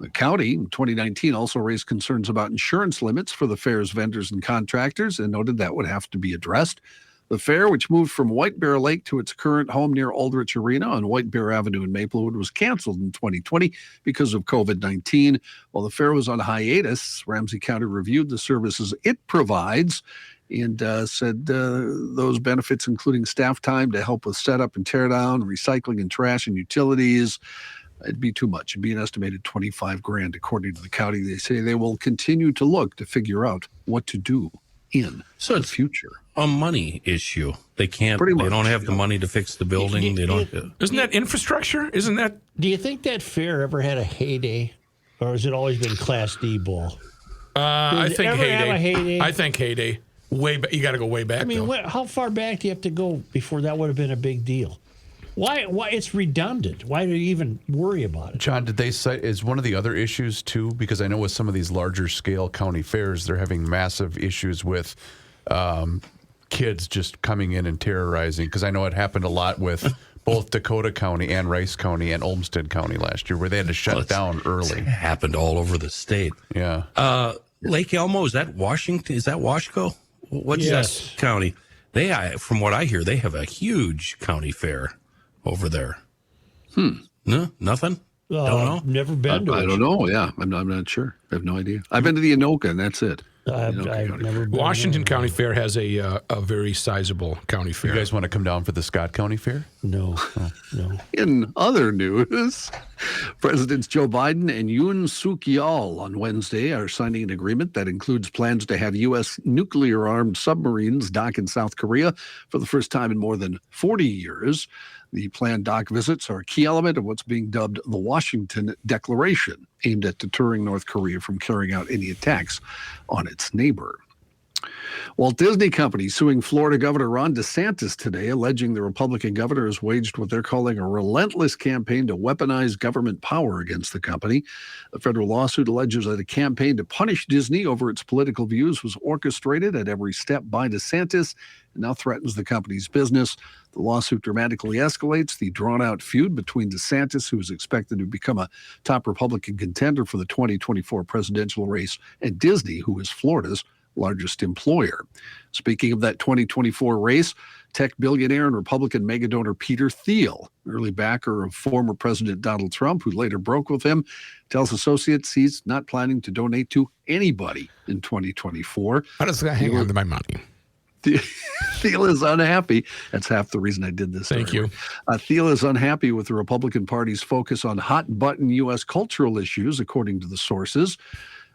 The county in 2019 also raised concerns about insurance limits for the fair's vendors and contractors and noted that would have to be addressed. The fair, which moved from White Bear Lake to its current home near Aldrich Arena on White Bear Avenue in Maplewood, was canceled in 2020 because of COVID-19. While the fair was on hiatus, Ramsey County reviewed the services it provides and said those benefits, including staff time to help with setup and tear down, recycling and trash and utilities, it'd be too much. It'd be an estimated $25,000, according to the county. They say they will continue to look to figure out what to do in the future. A money issue. They can't. They don't have the money to fix the building. They don't. Isn't that infrastructure? Isn't that? Do you think that fair ever had a heyday, or has it always been Class D ball? I think heyday. I think heyday. Way back. You got to go way back. I mean, how far back do you have to go before that would have been a big deal? Why? It's redundant. Why do you even worry about it? John, did they cite is one of the other issues too? Because I know with some of these larger scale county fairs, they're having massive issues with kids just coming in and terrorizing. Because I know it happened a lot with both Dakota County and Rice County and Olmsted County last year, where they had to shut down early. It happened all over the state. Yeah. Lake Elmo, is that Washington? Is that Washco? What's that county? They, from what I hear, they have a huge county fair over there. No, nothing? Don't know? Never been to it. I don't know. Yeah, I'm not sure. I have no idea. I've been to the Anoka, and that's it. I've never been. Washington County Fair has a very sizable county fair. You guys want to come down for the Scott County Fair? No. In other news, Presidents Joe Biden and Yoon Suk Yeol on Wednesday are signing an agreement that includes plans to have U.S. nuclear-armed submarines dock in South Korea for the first time in more than 40 years. The planned dock visits are a key element of what's being dubbed the Washington Declaration, aimed at deterring North Korea from carrying out any attacks on its neighbor. Walt Disney Company suing Florida Governor Ron DeSantis today, alleging the Republican governor has waged what they're calling a relentless campaign to weaponize government power against the company. The federal lawsuit alleges that a campaign to punish Disney over its political views was orchestrated at every step by DeSantis and now threatens the company's business. The lawsuit dramatically escalates the drawn-out feud between DeSantis, who is expected to become a top Republican contender for the 2024 presidential race, and Disney, who is Florida's largest employer. Speaking of that 2024 race, tech billionaire and Republican megadonor Peter Thiel, early backer of former President Donald Trump, who later broke with him, tells associates he's not planning to donate to anybody in 2024. How does that hang on to my money? Thiel is unhappy. That's half the reason I did this. Thank you. Thiel is unhappy with the Republican Party's focus on hot-button U.S. cultural issues, according to the sources.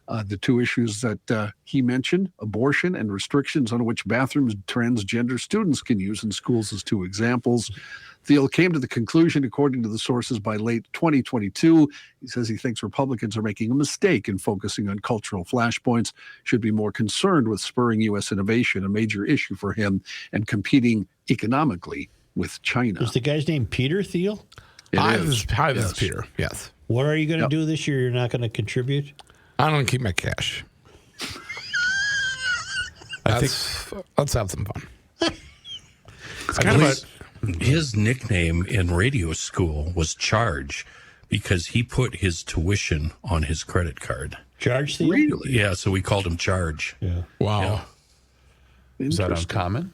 The two issues that he mentioned, abortion and restrictions on which bathrooms transgender students can use in schools, as two examples. Thiel came to the conclusion, according to the sources, by late 2022. He says he thinks Republicans are making a mistake in focusing on cultural flashpoints, should be more concerned with spurring U.S. innovation, a major issue for him, and competing economically with China. Is the guy's name Peter Thiel? This is Peter, yes. What are you going to do this year? You're not going to contribute? I'm going to keep my cash. Let's have some fun. It's kind of his nickname in radio school was Charge because he put his tuition on his credit card. Charge Thiel? Really? Yeah, so we called him Charge. Yeah. Wow. Yeah. Is that uncommon?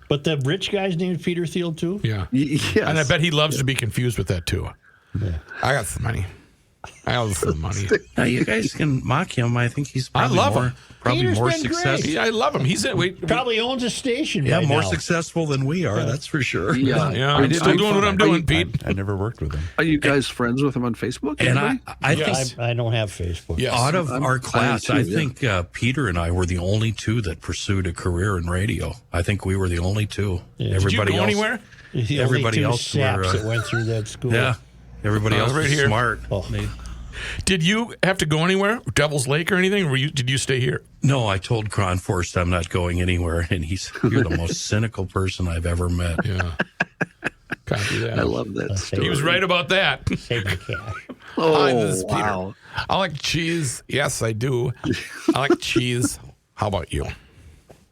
But the rich guy's named Peter Thiel, too? Yeah. Yes. And I bet he loves to be confused with that, too. Yeah. I got some money. Now, you guys can mock him. I think he's probably him. Probably more successful. Yeah, I love him. He's probably owns a station. Yeah, right more now. successful than we are. That's for sure. Yeah. I'm still doing what I'm doing, Pete. I never worked with him. Are you guys friends with him on Facebook? And I think I don't have Facebook. Yes. out of our class, I too, think Peter and I were the only two that pursued a career in radio. I think we were the only two. Yeah. Everybody Did you go else, anywhere? The everybody only two else saps were, that went through that school. Yeah, everybody else right was here. smart. Oh. Did you have to go anywhere? Devil's Lake or anything? Or did you stay here? No, I told Cronforst I'm not going anywhere, and you're the most cynical person I've ever met. Yeah. Copy that. I love that story. He was right about that. Save my cash. Oh, This is Peter. wow. I like cheese. Yes, I do. I like cheese. How about you?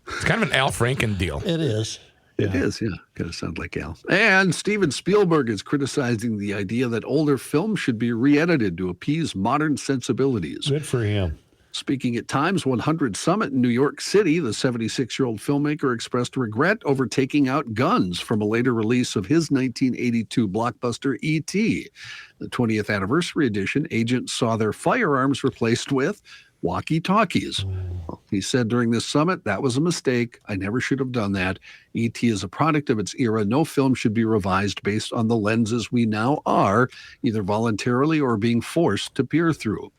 It's kind of an Al Franken deal. It is. It is, yeah. Kind of sound like Al. And Steven Spielberg is criticizing the idea that older films should be re-edited to appease modern sensibilities. Good for him. Speaking at Times 100 Summit in New York City, the 76-year-old filmmaker expressed regret over taking out guns from a later release of his 1982 blockbuster E.T. The 20th anniversary edition, agents saw their firearms replaced with walkie-talkies. Well, he said during this summit, that was a mistake. I never should have done that. E.T. is a product of its era. No film should be revised based on the lenses we now are, either voluntarily or being forced to peer through.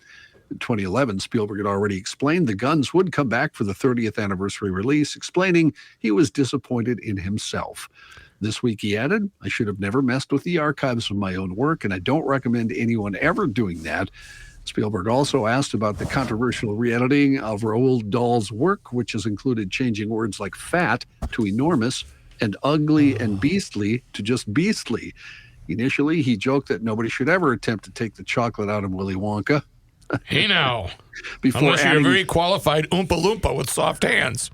In 2011, Spielberg had already explained the guns would come back for the 30th anniversary release, explaining he was disappointed in himself. This week, he added, I should have never messed with the archives of my own work, and I don't recommend anyone ever doing that. Spielberg also asked about the controversial re-editing of Roald Dahl's work, which has included changing words like fat to enormous and ugly and beastly to just beastly. Initially, he joked that nobody should ever attempt to take the chocolate out of Willy Wonka. Hey now. Before Unless you're a very qualified Oompa Loompa with soft hands.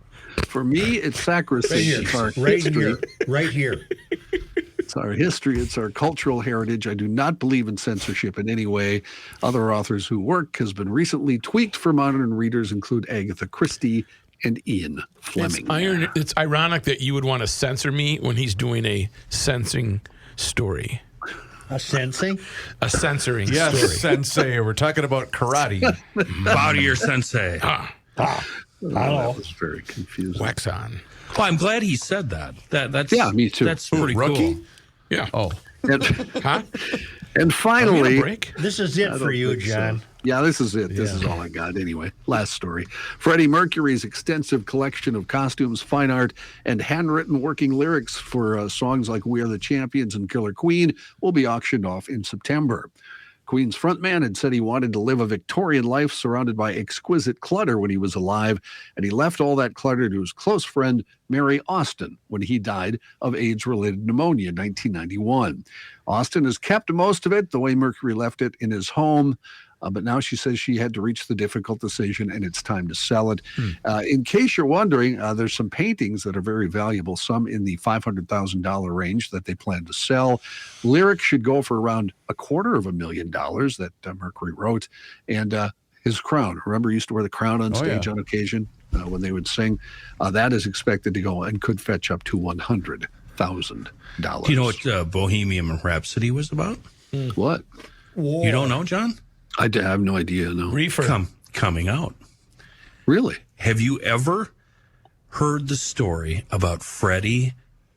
For me, it's sacrosanct. It's our history. Right here. It's our history. It's our cultural heritage. I do not believe in censorship in any way. Other authors whose work has been recently tweaked for modern readers include Agatha Christie and Ian Fleming. It's ironic that you would want to censor me when he's doing a sensing story. A sensing? A censoring Yes, story. sensei. We're talking about karate. Bow to your sensei. That was very confusing. Wax on. Well, I'm glad he said that. That's Yeah, me too. That's pretty Rookie? cool. Yeah. Oh. And, Huh? and Are we on a finally, break? This is it for you, John. Yeah, this is it. This is all I got. Anyway, last story. Freddie Mercury's extensive collection of costumes, fine art, and handwritten working lyrics for songs like We Are the Champions and Killer Queen will be auctioned off in September. Queen's frontman had said he wanted to live a Victorian life surrounded by exquisite clutter when he was alive, and he left all that clutter to his close friend, Mary Austin, when he died of AIDS-related pneumonia in 1991. Austin has kept most of it the way Mercury left it in his home. But now she says she had to reach the difficult decision and it's time to sell it. In case you're wondering, there's some paintings that are very valuable, some in the $500,000 range that they plan to sell. Lyrics should go for around $250,000 that Mercury wrote. And his crown, remember he used to wear the crown on stage on occasion when they would sing. That is expected to go and could fetch up to $100,000. Do you know what Bohemian Rhapsody was about? What? You don't know, John? I have no idea, no. Reefer. Coming out. Really? Have you ever heard the story about Freddie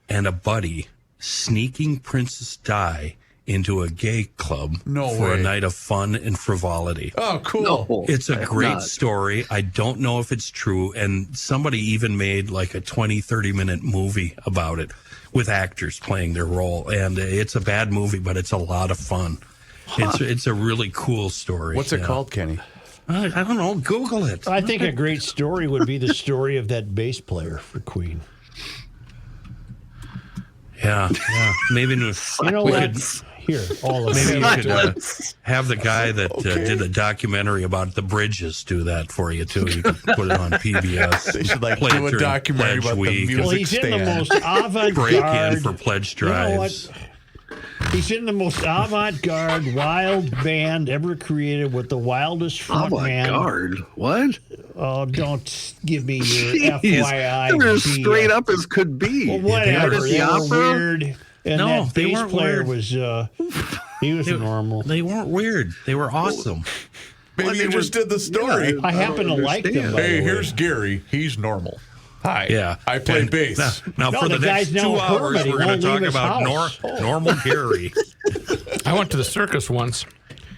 and a buddy sneaking Princess Di into a gay club for a night of fun and frivolity. Oh, cool. No, It's a great not. story. I don't know if it's true. And somebody even made like a 20, 30-minute movie about it with actors playing their role. And it's a bad movie, but it's a lot of fun. It's a really cool story. What's it called, Kenny? I don't know. Google it. I think a great story would be the story of that bass player for Queen. Yeah. Maybe You know we what? could- Here, all of Maybe it. you could have the guy that did a documentary about the bridges do that for you, too. You could put it on PBS. They should Play it do a during documentary Pledge about Week. the music Well, he's in the stand. most avant-garde. Break in for pledge drives. You know what? He's in the most avant-garde, wild band ever created with the wildest front man. Avant-garde? What? Oh, don't give me your Jeez, FYI. they're as BS. straight up as could be. Well, whatever. At They the were opera? weird. And No, that they bass weren't player weird. was, he was normal. They weren't weird. They were awesome. Maybe you just did the story. I happen to like them, by Hey, the way. here's Gary. He's normal. Hi. Yeah. I play And bass. Now No, for the the guy's next 2 now a hours, hermit. He we're going won't to talk leave his about house. normal Gary. I went to the circus once. I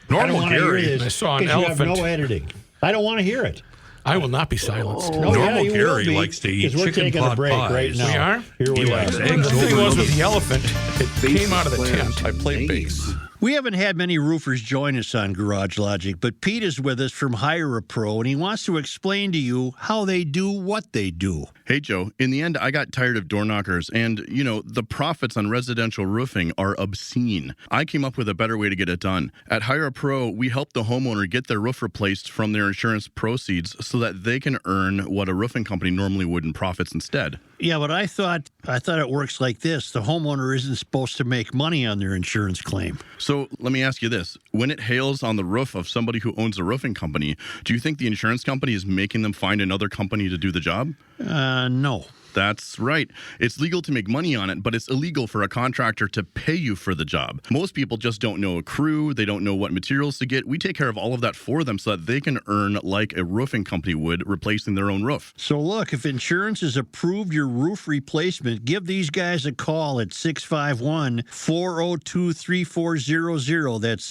don't Normal want to hear Gary. this. I saw an 'cause you have elephant. no editing. I don't want to hear it. I will not be silenced. No, Normal you will Gary be, likes to eat 'cause we're chicken taking a pot break pies. right now. We are? Here we He are. likes The eggs thing over was the with the elephant, it came out of the players. tent. I play Names. bass. We haven't had many roofers join us on Garage Logic, but Pete is with us from Hire a Pro, and he wants to explain to you how they do what they do. Hey, Joe. In the end, I got tired of door knockers, and, the profits on residential roofing are obscene. I came up with a better way to get it done. At Hire a Pro, we help the homeowner get their roof replaced from their insurance proceeds so that they can earn what a roofing company normally would in profits instead. Yeah, but I thought it works like this. The homeowner isn't supposed to make money on their insurance claim. So let me ask you this. When it hails on the roof of somebody who owns a roofing company, do you think the insurance company is making them find another company to do the job? No. That's right. It's legal to make money on it, but it's illegal for a contractor to pay you for the job. Most people just don't know a crew. They don't know what materials to get. We take care of all of that for them so that they can earn like a roofing company would, replacing their own roof. So look, if insurance has approved your roof replacement, give these guys a call at 651-402-3400. That's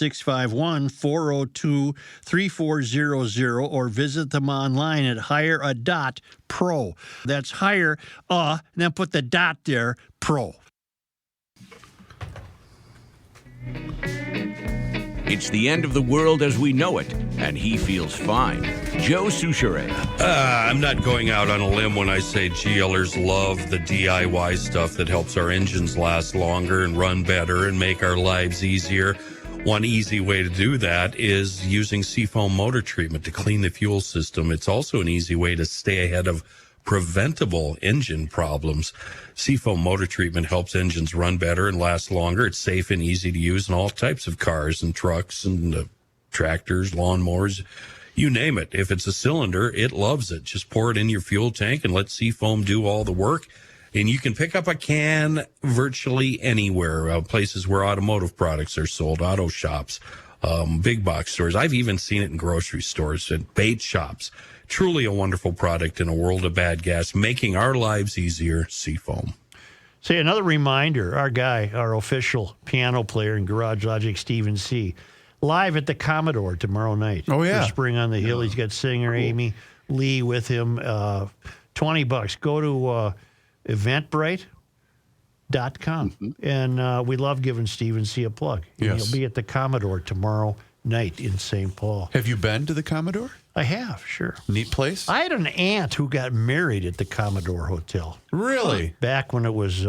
651-402-3400, or visit them online at hirea.pro. That's hire and then put the dot there, pro. It's the end of the world as we know it, and he feels fine. Joe Souchere. I'm not going out on a limb when I say GLers love the DIY stuff that helps our engines last longer and run better and make our lives easier. One easy way to do that is using Seafoam motor treatment to clean the fuel system. It's also an easy way to stay ahead of preventable engine problems. Seafoam motor treatment helps engines run better and last longer. It's safe and easy to use in all types of cars and trucks and tractors, lawnmowers, you name it. If it's a cylinder, it loves it. Just pour it in your fuel tank and let Seafoam do all the work. And you can pick up a can virtually anywhere, places where automotive products are sold, auto shops, big box stores. I've even seen it in grocery stores and bait shops. Truly a wonderful product in a world of bad gas, making our lives easier. Seafoam. Say, another reminder, our official piano player in Garage Logic, Stephen C., live at the Commodore tomorrow night. Oh, yeah. For Spring on the Hill. He's got singer Amy Lee with him. $20. Go to eventbrite.com. And we love giving Stephen C. a plug. And Yes. He'll be at the Commodore tomorrow night in St. Paul. Have you been to the Commodore? I have, sure. Neat place? I had an aunt who got married at the Commodore Hotel. Really? Back when it was,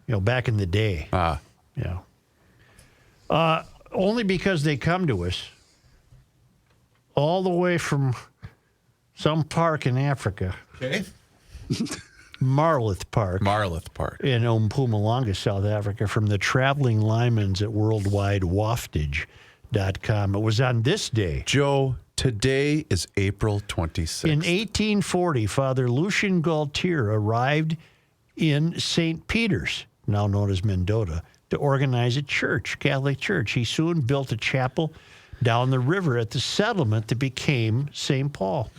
back in the day. Ah. Yeah. Only because they come to us all the way from some park in Africa. Okay. Marloth Park. In Mpumalanga, South Africa, from the traveling Lymans at worldwidewaftage.com. It was on this day. Joe, today is April 26th. In 1840, Father Lucian Gaultier arrived in St. Peter's, now known as Mendota, to organize a church, Catholic church. He soon built a chapel down the river at the settlement that became St. Paul.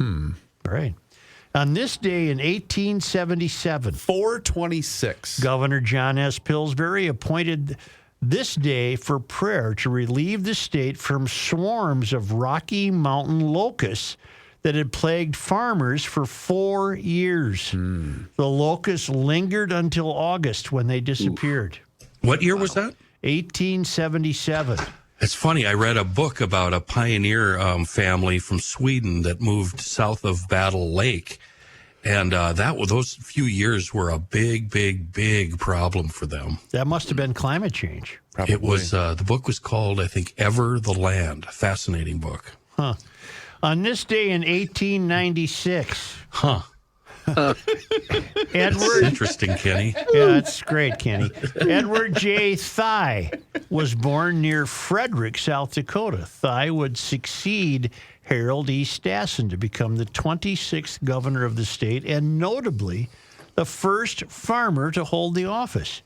Right. On this day in 1877, 426, Governor John S. Pillsbury appointed this day for prayer to relieve the state from swarms of Rocky Mountain locusts that had plagued farmers for 4 years. The locusts lingered until August when they disappeared. What year was that? 1877. It's funny. I read a book about a pioneer family from Sweden that moved south of Battle Lake. And those few years were a big, big, big problem for them. That must have been climate change. Probably. It was. The book was called, I think, Ever the Land. Fascinating book. Huh. On this day in 1896. Huh. Edward. Interesting, Kenny. Yeah, it's great, Kenny. Edward J. Thigh was born near Frederick, South Dakota. Thigh would succeed Harold E. Stassen to become the 26th governor of the state and notably the first farmer to hold the office.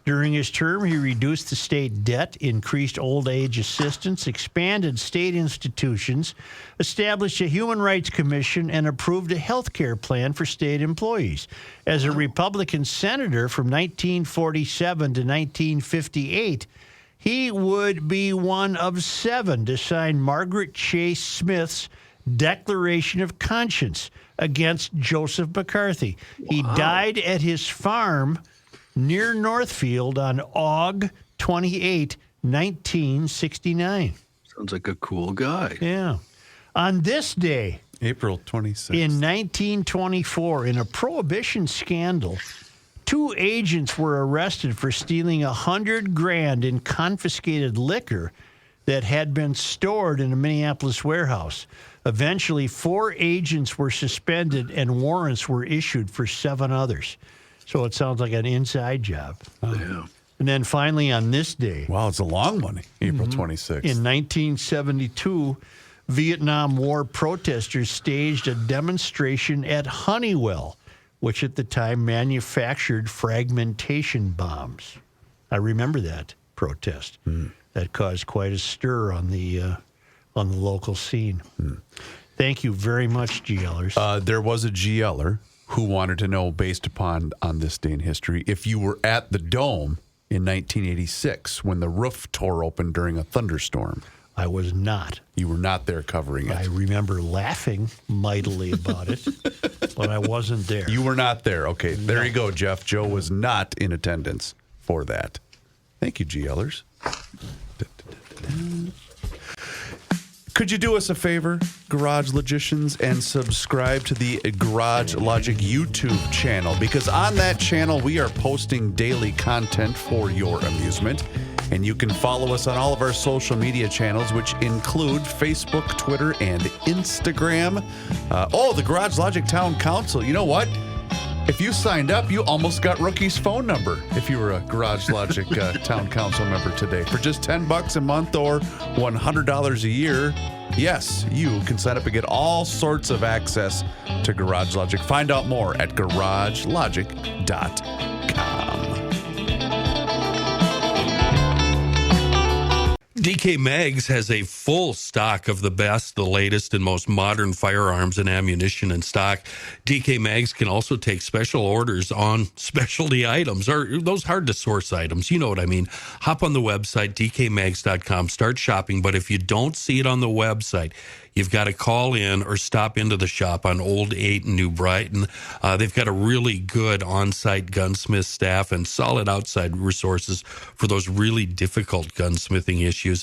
During his term, he reduced the state debt, increased old age assistance, expanded state institutions, established a human rights commission, and approved a health care plan for state employees. As a Republican senator from 1947 to 1958, he would be one of 7 to sign Margaret Chase Smith's Declaration of Conscience against Joseph McCarthy. Wow. He died at his farm near Northfield on Aug 28, 1969. Sounds like a cool guy. Yeah. On this day, April 26th, in 1924, in a prohibition scandal, 2 agents were arrested for stealing $100,000 in confiscated liquor that had been stored in a Minneapolis warehouse. Eventually, 4 agents were suspended and warrants were issued for 7 others. So it sounds like an inside job. Yeah. And then finally on this day. Wow, it's a long one, April 26th. In 1972, Vietnam War protesters staged a demonstration at Honeywell, which at the time manufactured fragmentation bombs. I remember that protest. That caused quite a stir on the local scene. Thank you very much, GLers. There was a GLer who wanted to know, based upon on this day in history, if you were at the Dome in 1986 when the roof tore open during a thunderstorm. I was not. You were not there covering it. I remember laughing mightily about it, but I wasn't there. You were not there. Okay, there you go, Jeff. Joe was not in attendance for that. Thank you, GLers. Could you do us a favor, Garage Logicians, and subscribe to the Garage Logic YouTube channel? Because on that channel, we are posting daily content for your amusement. And you can follow us on all of our social media channels, which include Facebook, Twitter, and Instagram. The Garage Logic Town Council. You know what? If you signed up, you almost got Rookie's phone number if you were a Garage Logic Town Council member today. For just $10 a month or $100 a year, yes, you can sign up and get all sorts of access to Garage Logic. Find out more at garagelogic.com. DK Mags has a full stock of the best, the latest, and most modern firearms and ammunition in stock. DK Mags can also take special orders on specialty items, or those hard-to-source items. You know what I mean. Hop on the website, dkmags.com, start shopping. But if you don't see it on the website, you've got to call in or stop into the shop on Old 8 in New Brighton. They've got a really good on-site gunsmith staff and solid outside resources for those really difficult gunsmithing issues.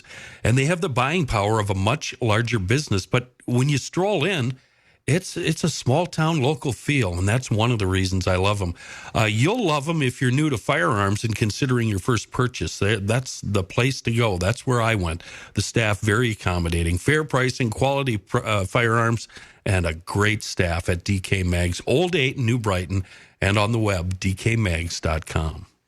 And they have the buying power of a much larger business. But when you stroll in, it's a small-town local feel, and that's one of the reasons I love them. You'll love them if you're new to firearms and considering your first purchase. That's the place to go. That's where I went. The staff, very accommodating. Fair pricing, quality firearms, and a great staff at DK Mags, Old 8 in New Brighton, and on the web, dkmags.com.